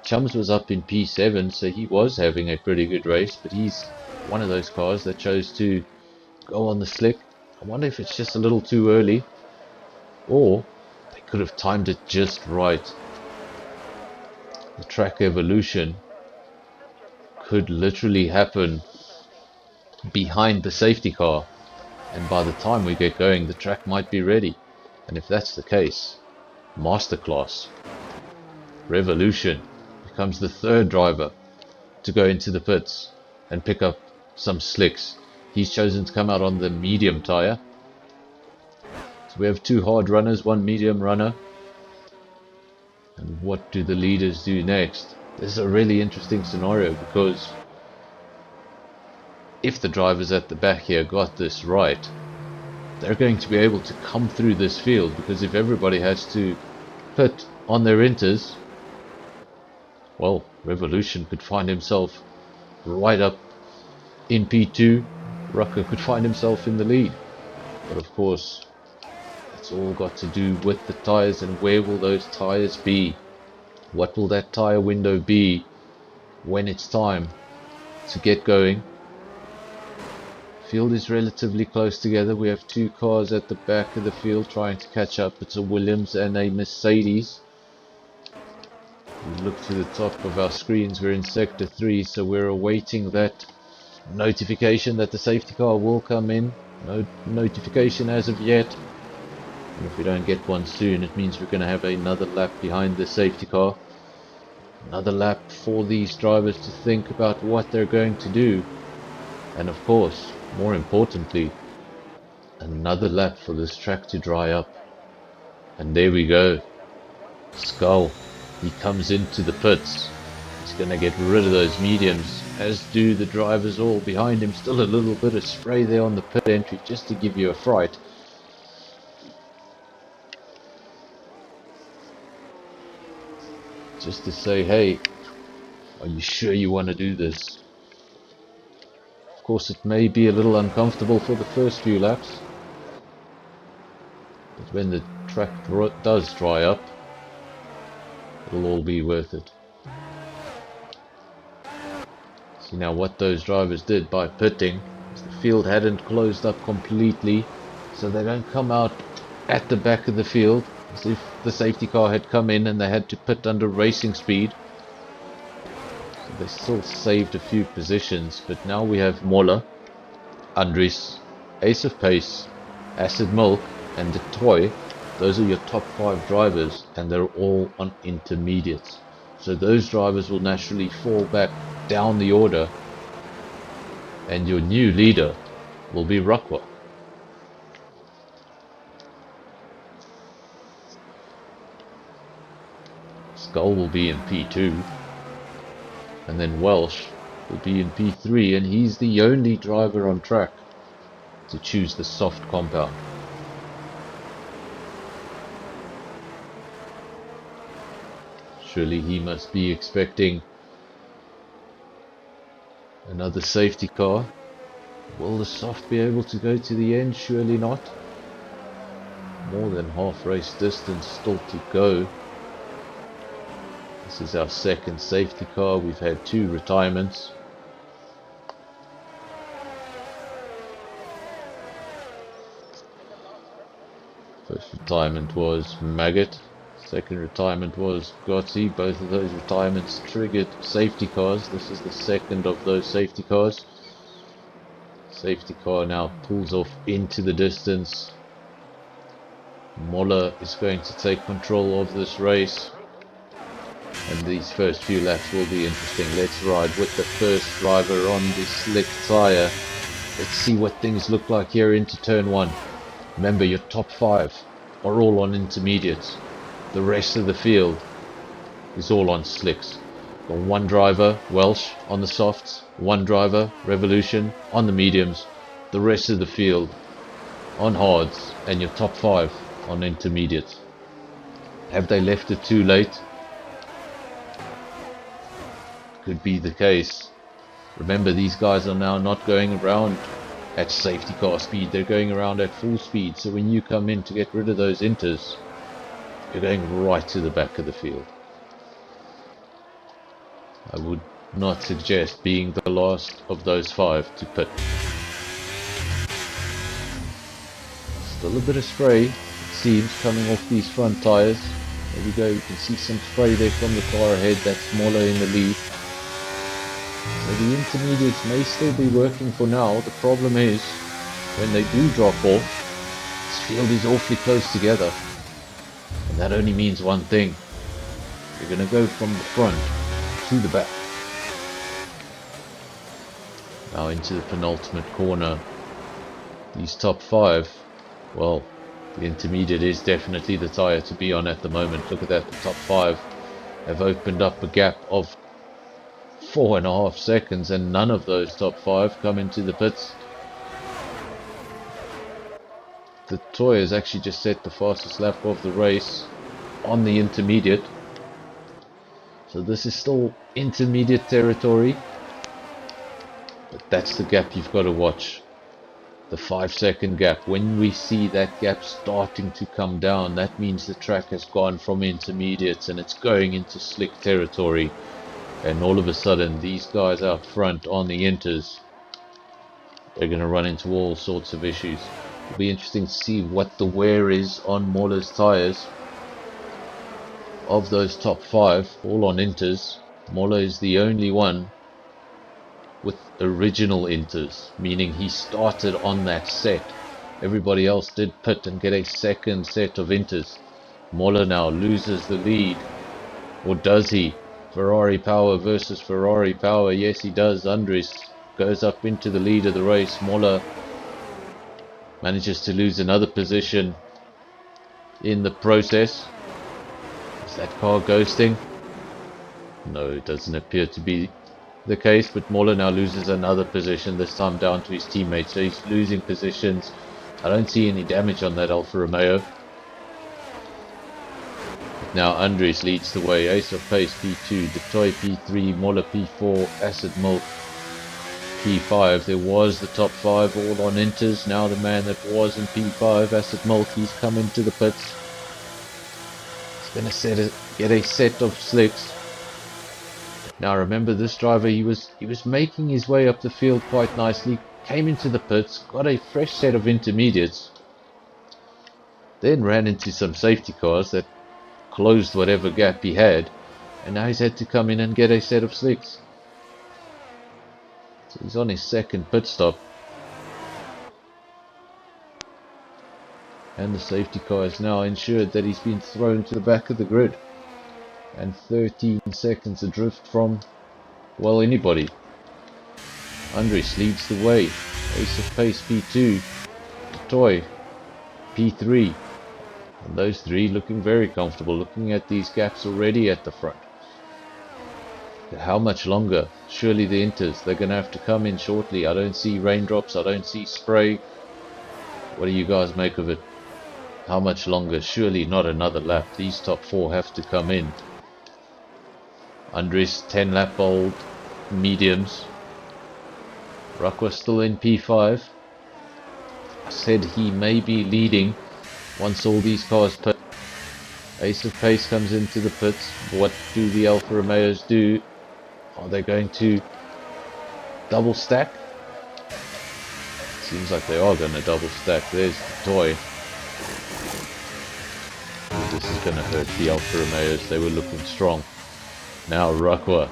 Chums was up in P7, so he was having a pretty good race, but he's one of those cars that chose to go on the slick. I wonder if it's just a little too early, or they could have timed it just right. The track evolution could literally happen behind the safety car, and by the time we get going, the track might be ready. And if that's the case, masterclass. Revolution becomes the third driver to go into the pits and pick up some slicks. He's chosen to come out on the medium tire. So we have two hard runners, one medium runner. And what do the leaders do next? This is a really interesting scenario, because if the drivers at the back here got this right, they're going to be able to come through this field, because if everybody has to pit on their inters, well, Revolution could find himself right up in P2. Rucker could find himself in the lead. But of course, it's all got to do with the tires, and where will those tires be? What will that tire window be when it's time to get going? Field is relatively close together. We have two cars at the back of the field trying to catch up. It's a Williams and a Mercedes. We look to the top of our screens, we're in sector 3, so we're awaiting that notification that the safety car will come in. No notification as of yet, and if we don't get one soon, it means we're going to have another lap behind the safety car. Another lap for these drivers to think about what they're going to do, and of course, more importantly, another lap for this track to dry up. And there we go, Skull. He comes into the pits. He's going to get rid of those mediums, as do the drivers all behind him. Still a little bit of spray there on the pit entry, just to give you a fright. Just to say, hey, are you sure you want to do this? Of course, it may be a little uncomfortable for the first few laps, but when the track does dry up, it'll all be worth it. See now what those drivers did by pitting is the field hadn't closed up completely, so they don't come out at the back of the field as if the safety car had come in and they had to pit under racing speed. So they still saved a few positions, but now we have Moller, Andries, Ace of Pace, Acid Milk and the Toy. Those are your top 5 drivers and they're all on intermediates. So those drivers will naturally fall back down the order and your new leader will be Rockwell. Skull will be in P2 and then Welsh will be in P3, and he's the only driver on track to choose the soft compound. Surely he must be expecting another safety car. Will the soft be able to go to the end? Surely not. More than half race distance still to go. This is our second safety car. We've had 2 retirements. First retirement was Maggot. Second retirement was Gotzi. Both of those retirements triggered safety cars. This is the second of those safety cars. Safety car now pulls off into the distance. Moller is going to take control of this race. And these first few laps will be interesting. Let's ride with the first driver on the slick tyre. Let's see what things look like here into turn 1. Remember, your top 5 are all on intermediates. The rest of the field is all on slicks. Got 1 driver, Welsh, on the softs. 1 driver, Revolution, on the mediums. The rest of the field on hards. And your top 5 on intermediates. Have they left it too late? Could be the case. Remember, these guys are now not going around at safety car speed, they're going around at full speed. So when you come in to get rid of those inters, you're going right to the back of the field. I would not suggest being the last of those 5 to pit. Still a bit of spray, it seems, coming off these front tyres. There we go, you can see some spray there from the car ahead. That's Moller in the lead. So the intermediates may still be working for now. The problem is, when they do drop off, this field is awfully close together. And that only means one thing. You're going to go from the front to the back. Now into the penultimate corner. These top 5, well, the intermediate is definitely the tyre to be on at the moment. Look at that, the top 5 have opened up a gap of 4.5 seconds, and none of those top 5 come into the pits. The Toy has actually just set the fastest lap of the race on the intermediate. So this is still intermediate territory, but that's the gap you've got to watch. The 5-second gap. When we see that gap starting to come down, that means the track has gone from intermediates and it's going into slick territory. And all of a sudden, these guys out front on the inters, they're going to run into all sorts of issues. It'll be interesting to see what the wear is on Moller's tyres. Of those top 5, all on inters, Moller is the only one with original inters, meaning he started on that set. Everybody else did pit and get a second set of inters. Moller now loses the lead, or does he? Ferrari power versus Ferrari power. Yes, he does. Andries goes up into the lead of the race. Moller manages to lose another position in the process. Is that car ghosting? No, it doesn't appear to be the case, but Moller now loses another position, this time down to his teammate. So he's losing positions. I don't see any damage on that Alfa Romeo. Now Andries leads the way. Ace of Pace P2, Detoy P3, Moller P4, Acid Milk P5. There was the top 5 all on inters. Now the man that was in P5, Acid Milk, he's come into the pits. He's going to get a set of slicks. Now remember, this driver, he was making his way up the field quite nicely, came into the pits, got a fresh set of intermediates, then ran into some safety cars that closed whatever gap he had, and now he's had to come in and get a set of slicks. So he's on his second pit stop, and the safety car has now ensured that he's been thrown to the back of the grid, and 13 seconds adrift from, well, anybody. Andres leads the way. Ace of Pace P2, Toy P3, and those three looking very comfortable, looking at these gaps already at the front. How much longer? Surely the Inters, they're going to have to come in shortly. I don't see raindrops, I don't see spray. What do you guys make of it? How much longer? Surely not another lap. These top four have to come in. Andres 10 lap old mediums. Ruckwa still in P5. I said he may be leading once all these cars pit. Ace of Pace comes into the pits. What do the Alfa Romeos do? Are they going to double stack? Seems like they are going to double stack. There's the toy. This is going to hurt the Alfa Romeos. They were looking strong. Now Ruckwa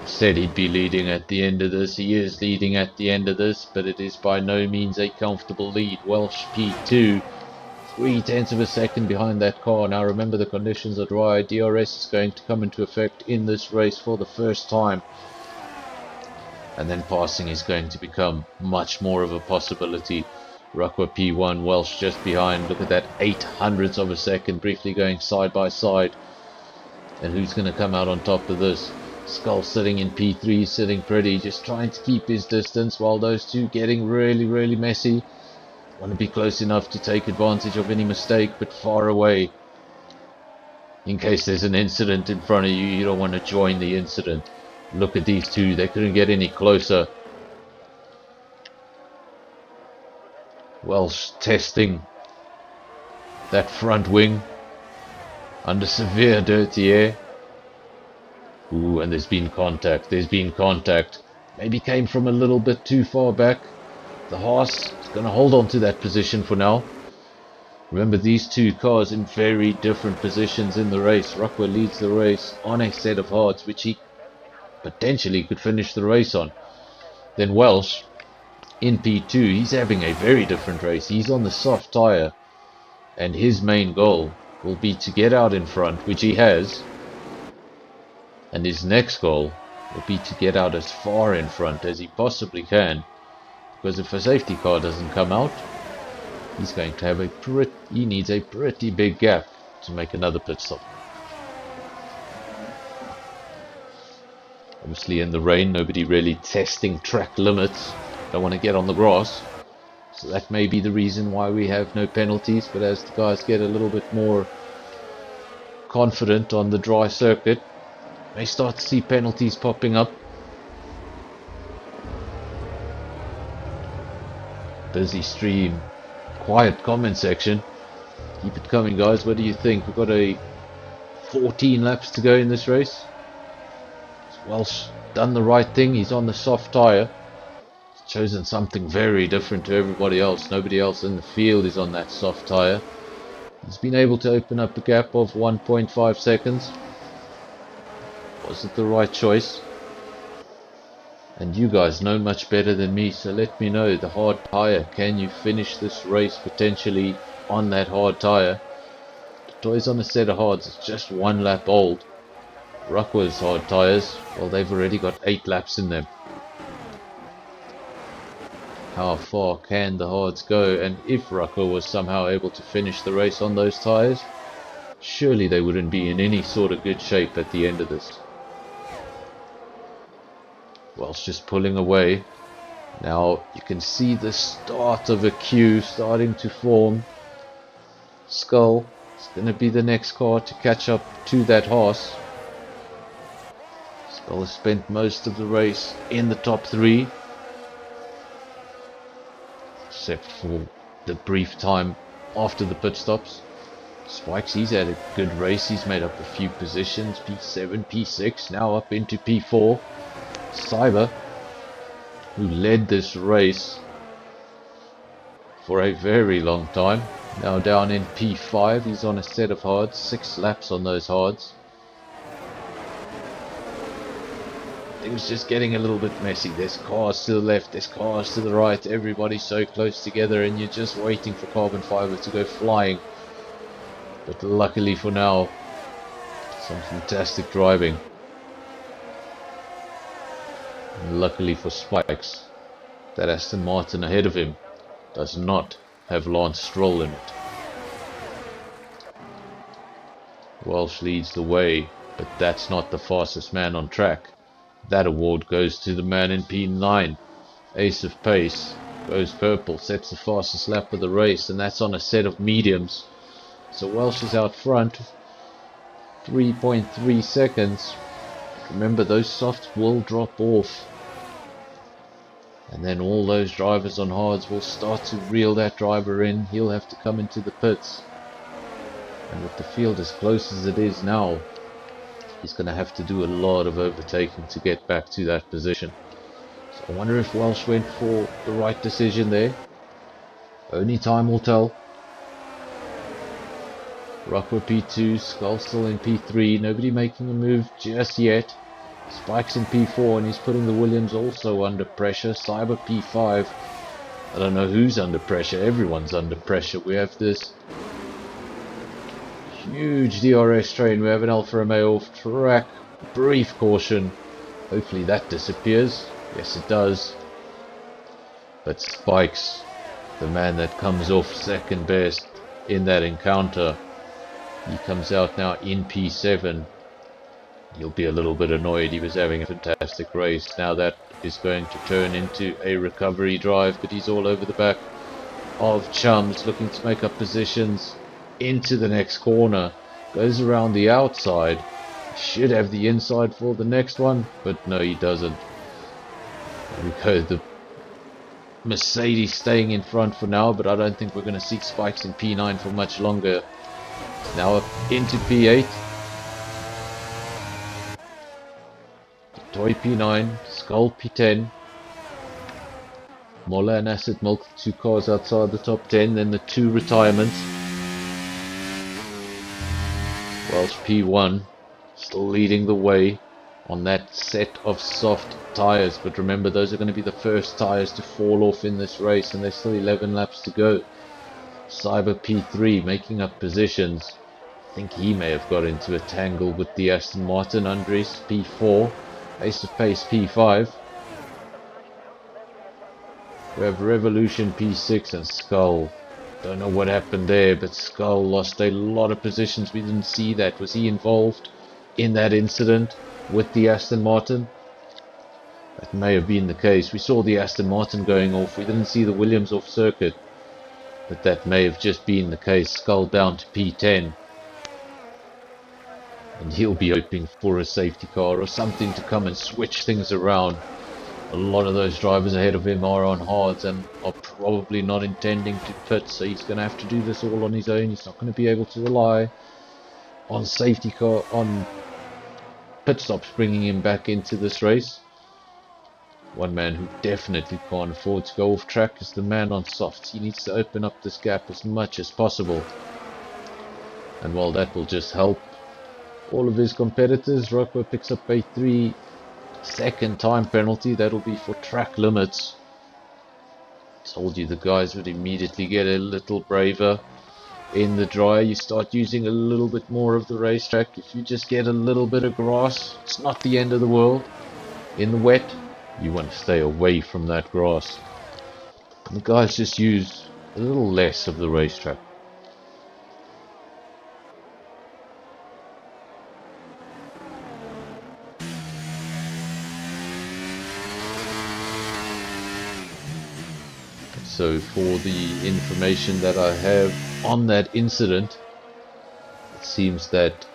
said he'd be leading at the end of this. He is leading at the end of this, but it is by no means a comfortable lead. Welsh P2, 0.3 of a second behind that car. Now remember, the conditions are dry. DRS is going to come into effect in this race for the first time, and then passing is going to become much more of a possibility. Ruckwa P1, Welsh just behind. Look at that, 0.08 of a second, briefly going side by side. And who's going to come out on top of this? Skull sitting in P3, sitting pretty, just trying to keep his distance, while those two getting really messy. Want to be close enough to take advantage of any mistake, but far away. In case there's an incident in front of you, you don't want to join the incident. Look at these two, they couldn't get any closer. Welsh testing that front wing under severe dirty air. Ooh, and there's been contact. Maybe came from a little bit too far back. The Haas is going to hold on to that position for now. Remember, these two cars in very different positions in the race. Ruckwa leads the race on a set of hards, which he potentially could finish the race on. Then Welsh in P2, he's having a very different race. He's on the soft tyre, and his main goal will be to get out in front, which he has, and his next goal will be to get out as far in front as he possibly can, because if a safety car doesn't come out, he's going to have he needs a pretty big gap to make another pit stop. Obviously in the rain, nobody really testing track limits. Don't want to get on the grass, so that may be the reason why we have no penalties. But as the guys get a little bit more confident on the dry circuit, may start to see penalties popping up. Busy stream, quiet comment section. Keep it coming, guys. What do you think? We've got a 14 laps to go in this race. Welsh done the right thing. He's on the soft tyre. He's chosen something very different to everybody else. Nobody else in the field is on that soft tyre. He's been able to open up a gap of 1.5 seconds. Was it the right choice? And you guys know much better than me, so let me know. The hard tyre, can you finish this race potentially on that hard tyre? The toy's on a set of hards. It's just 1 lap old. Ruckwa's hard tyres, well, they've already got 8 laps in them. How far can the hards go? And if Ruckwa was somehow able to finish the race on those tyres, surely they wouldn't be in any sort of good shape at the end of this. Welsh just pulling away. Now you can see the start of a queue starting to form. Skull is going to be the next car to catch up to that horse. Skull has spent most of the race in the top 3, except for the brief time after the pit stops. Spikes, he's had a good race. He's made up a few positions. P7, P6, now up into P4. Cyber, who led this race for a very long time, now down in P5. He's on a set of hards, 6 laps on those hards. Things just getting a little bit messy. There's cars to the left, there's cars to the right, everybody's so close together and you're just waiting for carbon fiber to go flying. But luckily for now, some fantastic driving. And luckily for Spikes, that Aston Martin ahead of him does not have Lance Stroll in it. Welsh leads the way, but that's not the fastest man on track. That award goes to the man in P9. Ace of Pace goes purple, sets the fastest lap of the race, and that's on a set of mediums. So Welsh is out front, 3.3 seconds. Remember, those softs will drop off. And then all those drivers on hards will start to reel that driver in. He'll have to come into the pits. And with the field as close as it is now, he's going to have to do a lot of overtaking to get back to that position. So I wonder if Welsh went for the right decision there. Only time will tell. Rockwell P2, Skull still in P3, nobody making a move just yet. Spikes in P4 and he's putting the Williams also under pressure. Cyber P5. I don't know who's under pressure, everyone's under pressure. We have this huge DRS train, we have an Alfa Romeo off track, brief caution. Hopefully that disappears. Yes, it does. But Spikes, the man that comes off second best in that encounter, he comes out now in P7. He'll be a little bit annoyed. He was having a fantastic race. Now that is going to turn into a recovery drive, but he's all over the back of Chums, looking to make up positions into the next corner. Goes around the outside. Should have the inside for the next one, but no, he doesn't. There we go. The Mercedes staying in front for now, but I don't think we're going to see Spikes in P9 for much longer. Now up into P8. Toy P9, Skull P10. Mola and Acid Milk, 2 cars outside the top 10, then the 2 retirements. Welsh P1 still leading the way on that set of soft tyres, but remember, those are going to be the first tyres to fall off in this race, and there's still 11 laps to go. Cyber P3 making up positions. I think he may have got into a tangle with the Aston Martin. Andres P4, Ace of Pace P5. We have Revolution P6 and Skull. Don't know what happened there, but Skull lost a lot of positions. We didn't see that. Was he involved in that incident with the Aston Martin? That may have been the case. We saw the Aston Martin going off. We didn't see the Williams off circuit. But that may have just been the case. Skull down to P10. And he'll be hoping for a safety car or something to come and switch things around. A lot of those drivers ahead of him are on hards and are probably not intending to pit, so he's going to have to do this all on his own. He's not going to be able to rely on safety car, on pit stops bringing him back into this race. One man who definitely can't afford to go off track is the man on softs. He needs to open up this gap as much as possible. And while that will just help all of his competitors, Rockwell picks up a 3-second time penalty. That'll be for track limits. Told you the guys would immediately get a little braver. In the dry, you start using a little bit more of the racetrack. If you just get a little bit of grass, it's not the end of the world. In the wet, you want to stay away from that grass. And the guys just use a little less of the racetrack. So for the information that I have on that incident, it seems that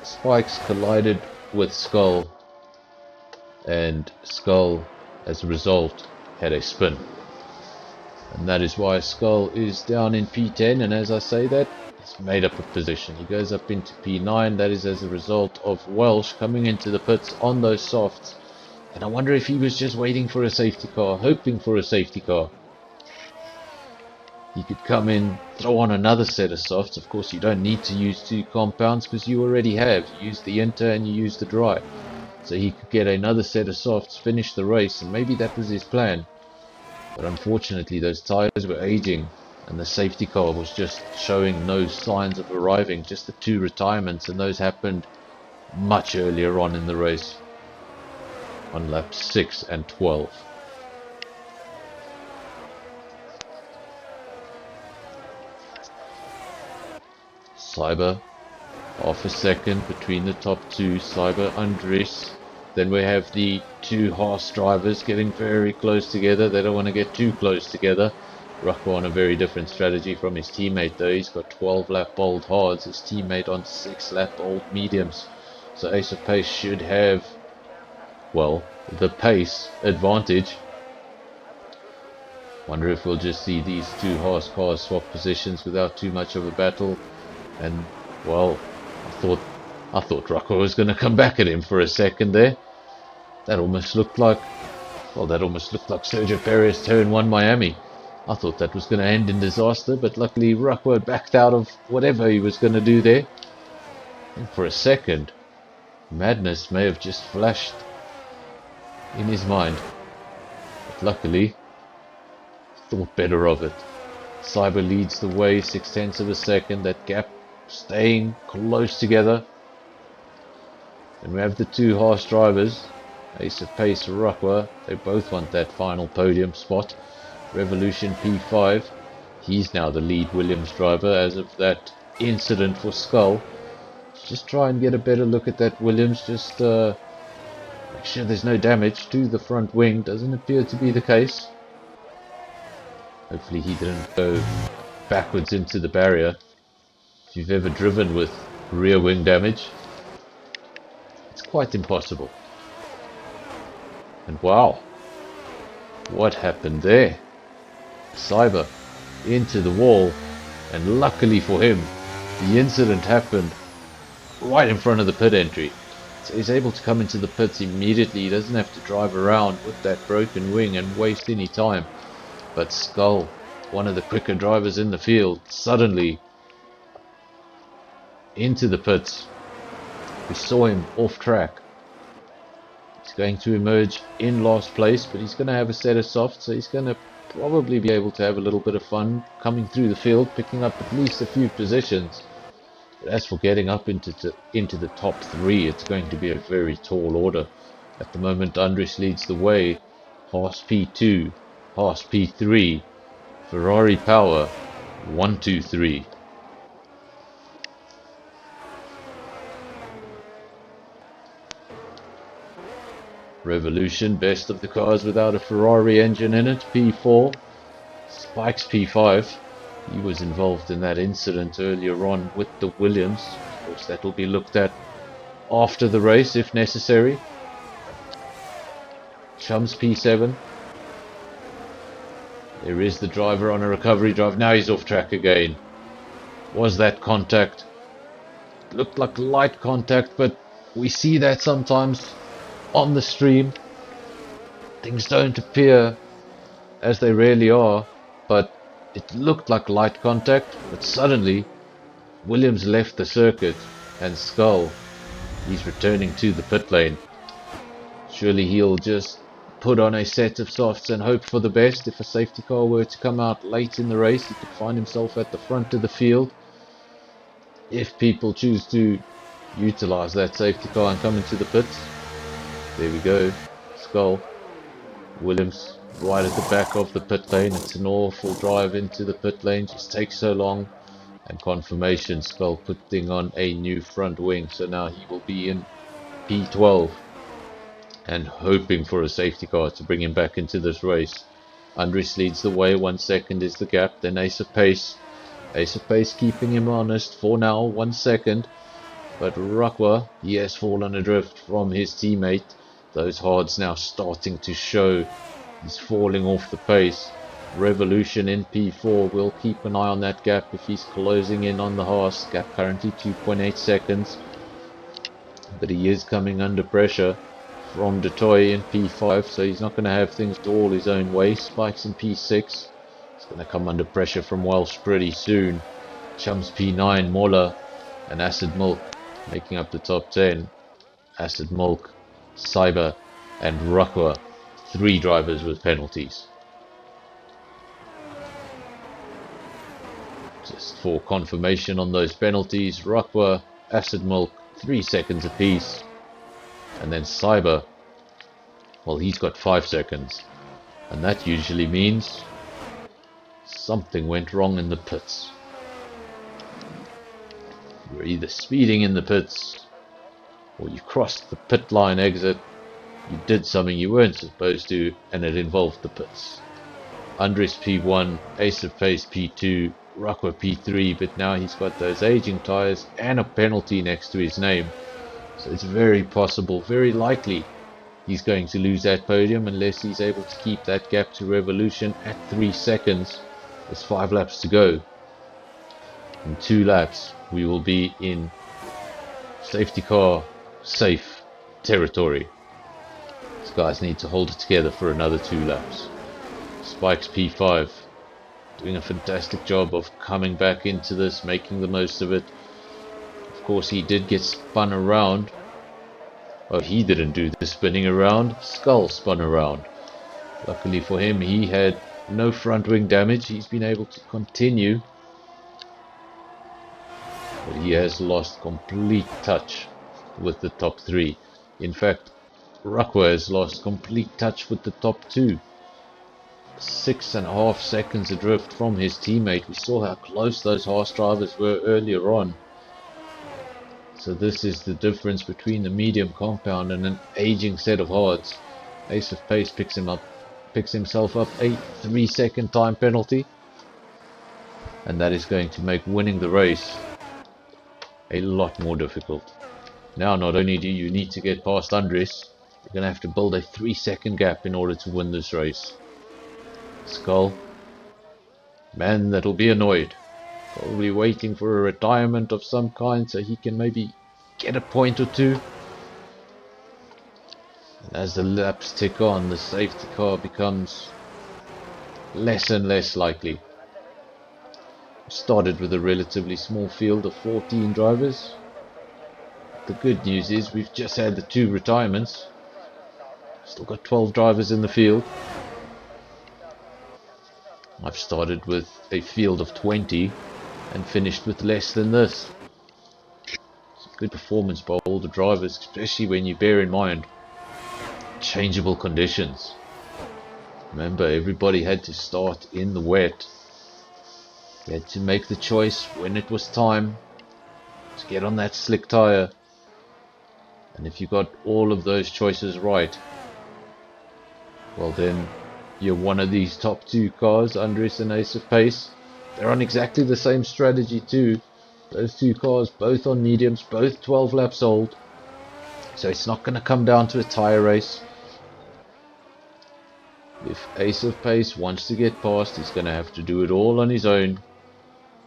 Spikes collided with Skull, and Skull as a result had a spin. And that is why Skull is down in P10, and as I say that, he's made up a position. He goes up into P9. That is as a result of Welsh coming into the pits on those softs. And I wonder if he was just waiting for a safety car, hoping for a safety car. He could come in, throw on another set of softs. Of course, you don't need to use two compounds because you already have. You use the inter and you use the dry. So he could get another set of softs, finish the race, and maybe that was his plan. But unfortunately those tyres were aging and the safety car was just showing no signs of arriving, just the two retirements, and those happened much earlier on in the race, on laps 6 and 12. Cyber, half a second between the top two, Cyber, Andres. Then we have the two Haas drivers getting very close together. They don't want to get too close together. Rocco on a very different strategy from his teammate though. He's got 12 lap old hards, his teammate on 6 lap old mediums. So Ace of Pace should have, well, the pace advantage. Wonder if we'll just see these two Haas cars swap positions without too much of a battle. And, well, I thought Rocco was going to come back at him for a second there. That almost looked like Sergio Perez turn 1 Miami. I thought that was going to end in disaster, but luckily Rocco backed out of whatever he was going to do there. And for a second, madness may have just flashed in his mind. But luckily, thought better of it. Cyber leads the way, 0.6 of a second. That gap staying close together. And we have the two Haas drivers, Ace of Pace, Rockwell. They both want that final podium spot. Revolution P5. He's now the lead Williams driver as of that incident for Skull. Just try and get a better look at that Williams. Just make sure there's no damage to the front wing. Doesn't appear to be the case. Hopefully he didn't go backwards into the barrier. If you've ever driven with rear wing damage, it's quite impossible. And wow, what happened there? Cyber into the wall, and luckily for him, the incident happened right in front of the pit entry. So he's able to come into the pits immediately. He doesn't have to drive around with that broken wing and waste any time. But Skull, one of the quicker drivers in the field, suddenly into the pits. We saw him off track. He's going to emerge in last place, but he's going to have a set of softs, so he's going to probably be able to have a little bit of fun coming through the field, picking up at least a few positions. But as for getting up into the top 3, it's going to be a very tall order. At the moment, Andres leads the way. Haas P2, Haas P3, Ferrari Power 1, 2, 3. Revolution, best of the cars without a Ferrari engine in it, P4. Spikes P5. He was involved in that incident earlier on with the Williams. Of course, that will be looked at after the race if necessary. Chums P7. There is the driver on a recovery drive. Now he's off track again. Was that contact? It looked like light contact, but we see that sometimes on the stream. Things don't appear as they really are, but it looked like light contact. But suddenly Williams left the circuit, and Skull, he's returning to the pit lane. Surely he'll just put on a set of softs and hope for the best. If a safety car were to come out late in the race, he could find himself at the front of the field. If people choose to utilize that safety car and come into the pits. There we go. Skull. Williams right at the back of the pit lane. It's an awful drive into the pit lane. Just takes so long. And confirmation, Skull putting on a new front wing. So now he will be in P12. And hoping for a safety car to bring him back into this race. Andres leads the way. 1 second is the gap. Then Ace of Pace. Ace of Pace keeping him honest for now. 1 second. But Rockwell, he has fallen adrift from his teammate. Those hards now starting to show. He's falling off the pace. Revolution in P4. We'll keep an eye on that gap if he's closing in on the Haas. Gap currently 2.8 seconds. But he is coming under pressure from Detoy in P5, so he's not going to have things all his own way. Spikes in P6. He's going to come under pressure from Welsh pretty soon. Chums P9, Moller, and Acid Milk making up the top 10. Acid Milk, Cyber, and Rukwa. 3 drivers with penalties. Just for confirmation on those penalties, Rukwa, Acid Milk, 3 seconds apiece. And then Cyber, well, he's got 5 seconds. And that usually means something went wrong in the pits. You're either speeding in the pits, or you crossed the pit line exit, you did something you weren't supposed to, and it involved the pits. Andres P1, Ace of Pace P2, Rukwa P3, but now he's got those aging tyres and a penalty next to his name. So it's very possible, very likely, he's going to lose that podium unless he's able to keep that gap to Revolution at 3 seconds. There's 5 laps to go. In 2 laps, we will be in safety car safe territory. These guys need to hold it together for another 2 laps. Spikes P5 doing a fantastic job of coming back into this, making the most of it. Of course, he did get spun around. Oh, he didn't do the spinning around. Skull spun around. Luckily for him, he had no front wing damage. He's been able to continue. But he has lost complete touch with the top 3. In fact, Rukwa has lost complete touch with the top 2. 6.5 seconds adrift from his teammate. We saw how close those Haas drivers were earlier on. So this is the difference between the medium compound and an aging set of hards. Ace of Pace picks himself up a 3-second time penalty, and that is going to make winning the race a lot more difficult. Now not only do you need to get past Andres, you're going to have to build a 3-second gap in order to win this race. Skull, man, that'll be annoyed. Probably waiting for a retirement of some kind so he can maybe get a point or 2. And as the laps tick on, the safety car becomes less and less likely. We started with a relatively small field of 14 drivers. The good news is we've just had the 2 retirements. Still got 12 drivers in the field. I've started with a field of 20 and finished with less than this. It's a good performance by all the drivers, especially when you bear in mind changeable conditions. Remember, everybody had to start in the wet. You had to make the choice when it was time to get on that slick tire. And if you got all of those choices right, well then, you're one of these top 2 cars, Andres and Ace of Pace. They're on exactly the same strategy too. Those 2 cars, both on mediums, both 12 laps old. So it's not going to come down to a tyre race. If Ace of Pace wants to get past, he's going to have to do it all on his own.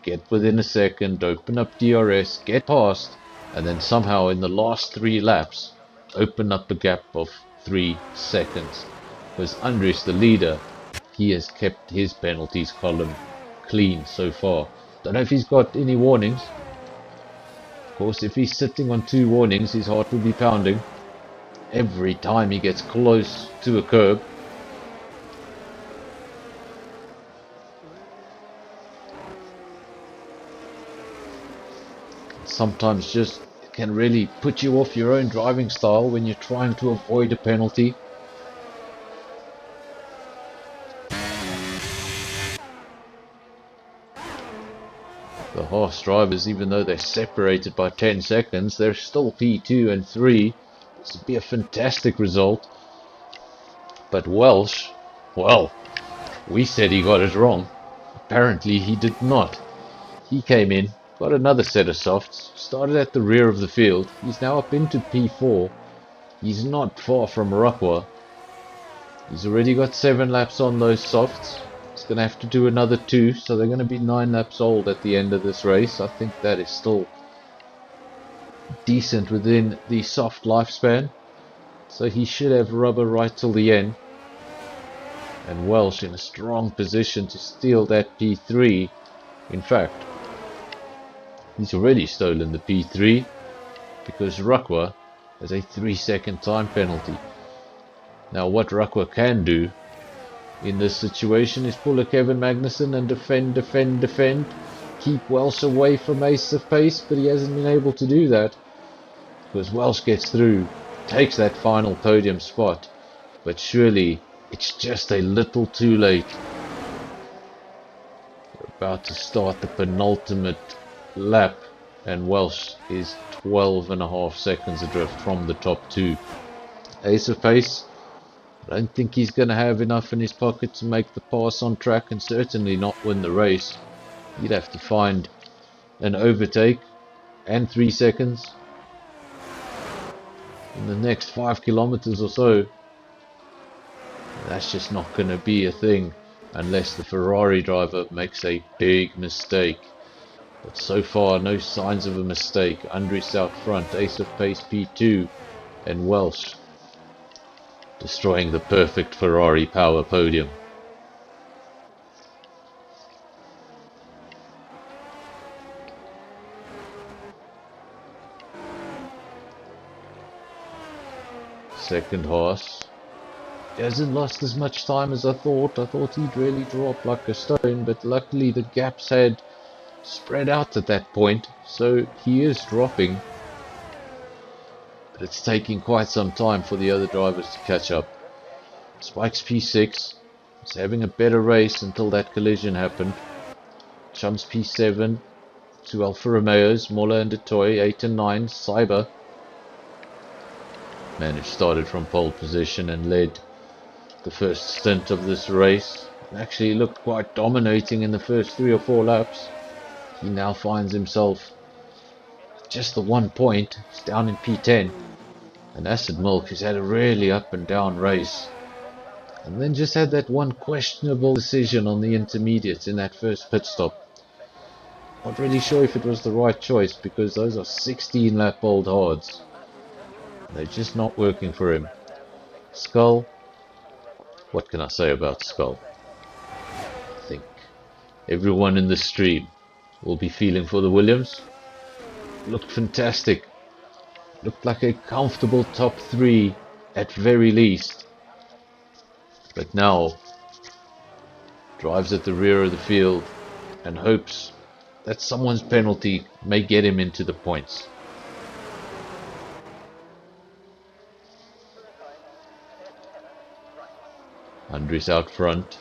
Get within a second, open up DRS, get past, and then somehow in the last 3 laps, open up a gap of 3 seconds. Because Andres, the leader, he has kept his penalties column clean so far. Don't know if he's got any warnings. Of course, if he's sitting on 2 warnings, his heart will be pounding every time he gets close to a curb. Sometimes just can really put you off your own driving style when you're trying to avoid a penalty. The Haas drivers, even though they're separated by 10 seconds, they're still P2 and 3. This would be a fantastic result. But Welsh, well, we said he got it wrong. Apparently he did not. He came in, got another set of softs, started at the rear of the field. He's now up into P4. He's not far from Rukwa. He's already got 7 laps on those softs. He's going to have to do another 2, so they're going to be 9 laps old at the end of this race. I think that is still decent within the soft lifespan. So he should have rubber right till the end. And Welsh in a strong position to steal that P3. In fact, he's already stolen the P3 because Rukwa has a 3-second time penalty. Now what Rukwa can do in this situation is pull a Kevin Magnussen and defend. Keep Welsh away from Ace of Pace, but he hasn't been able to do that because Welsh gets through, takes that final podium spot, but surely it's just a little too late. We're about to start the penultimate lap and Welsh is 12.5 seconds adrift from the top 2. Ace of Pace, I don't think he's going to have enough in his pocket to make the pass on track and certainly not win the race. He'd have to find an overtake and 3 seconds in the next 5 kilometers or so. That's just not going to be a thing unless the Ferrari driver makes a big mistake. But so far no signs of a mistake. Andries out front, Ace of Pace P2 and Welsh destroying the perfect Ferrari power podium. Second horse. He hasn't lost as much time as I thought. I thought he'd really drop like a stone, but luckily the gaps had spread out at that point, so he is dropping. But it's taking quite some time for the other drivers to catch up. Spike's P6 is having a better race until that collision happened. Chum's P7, 2 Alfa Romeos, Mola and Detoy, 8 and 9, Cyber. Managed started from pole position and led the first stint of this race. Actually looked quite dominating in the first 3 or 4 laps. He now finds himself just the 1 point. He's down in P10. And Acid Milk has had a really up and down race. And then just had that one questionable decision on the intermediates in that first pit stop. Not really sure if it was the right choice because those are 16 lap old hards. They're just not working for him. Skull. What can I say about Skull? I think everyone in the stream will be feeling for the Williams. Looked fantastic. Looked like a comfortable top 3 at very least. But now drives at the rear of the field and hopes that someone's penalty may get him into the points. Andries out front,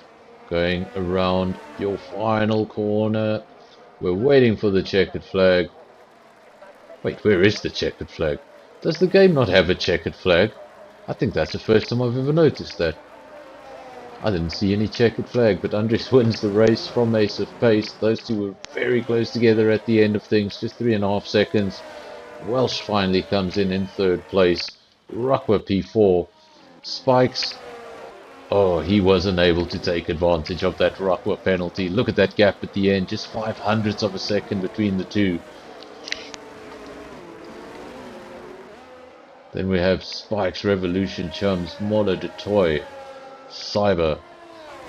going around your final corner. We're waiting for the checkered flag. Wait, where is the checkered flag? Does the game not have a checkered flag? I think that's the first time I've ever noticed that. I didn't see any checkered flag, but Andries wins the race from Ace of Pace. Those two were very close together at the end of things, just 3.5 seconds. Welsh finally comes in 3rd place. Rukwa P4. Spikes. Oh, he wasn't able to take advantage of that Rukwa penalty. Look at that gap at the end, just 0.05 of a second between the two. Then we have Spikes, Revolution, Chums, Mola, Detoy, Cyber,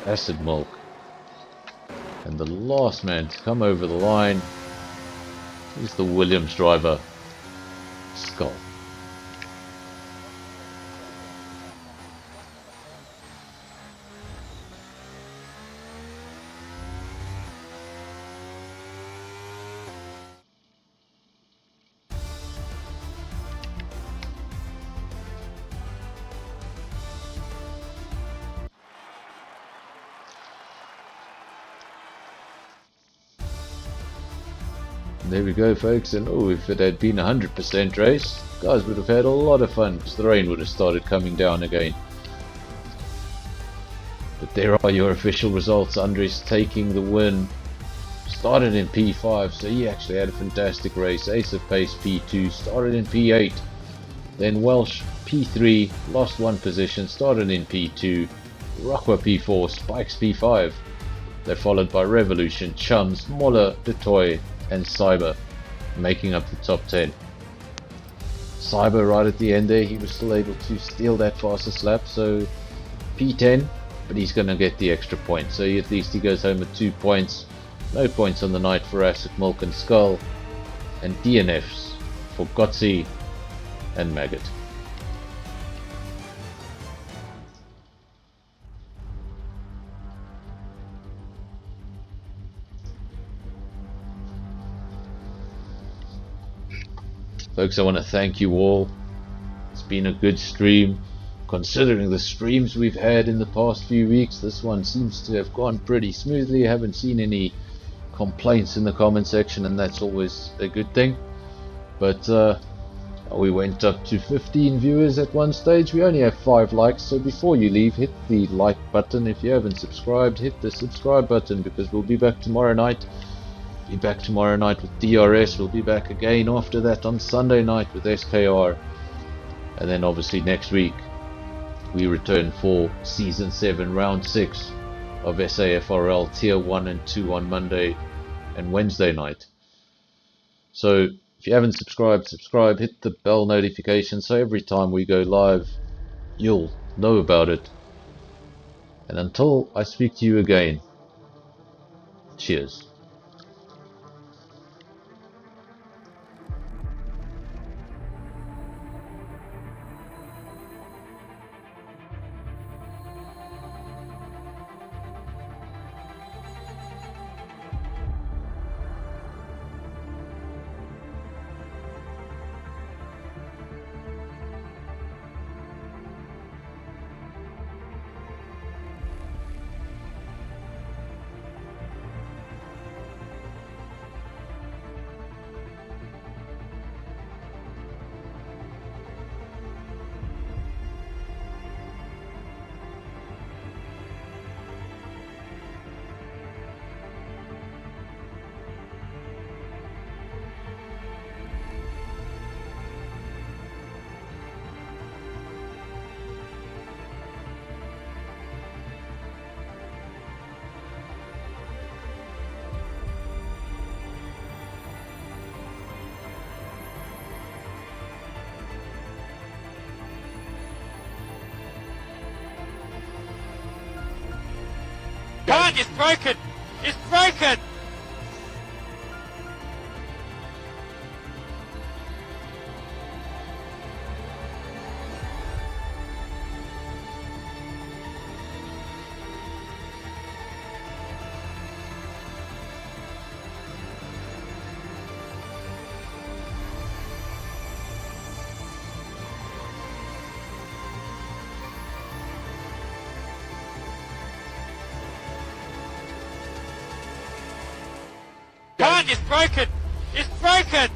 Acid Milk. And the last man to come over the line is the Williams driver, Skull. There we go, folks, and oh, if it had been 100% race, guys would have had a lot of fun because the rain would have started coming down again. But there are your official results. Andries taking the win. Started in P5, so he actually had a fantastic race. Ace of Pace P2, started in P8. Then Welsh P3, lost 1 position, started in P2. Rukwa P4, Spikes P5. They're followed by Revolution, Chums, Moller, Detoy, and Cyber, making up the top 10. Cyber right at the end there, he was still able to steal that fastest lap, so P10, but he's going to get the extra point, so at least he goes home with 2 points. No points on the night for Acid Milk and Skull, and DNFs for Gotzi and Maggot. Folks, I want to thank you all. It's been a good stream. Considering the streams we've had in the past few weeks, this one seems to have gone pretty smoothly. I haven't seen any complaints in the comment section, and that's always a good thing. But we went up to 15 viewers at one stage. We only have 5 likes, so before you leave, hit the like button. If you haven't subscribed, hit the subscribe button, because we'll be back tomorrow night. With DRS. We'll be back again after that on Sunday night with SKR, and then obviously next week we return for Season 7 Round 6 of SAFRL Tier 1 and 2 on Monday and Wednesday night. So if you haven't subscribed, subscribe, hit the bell notification so every time we go live you'll know about it. And until I speak to you again, cheers. God, it's broken! It's broken! God, it's broken! It's broken!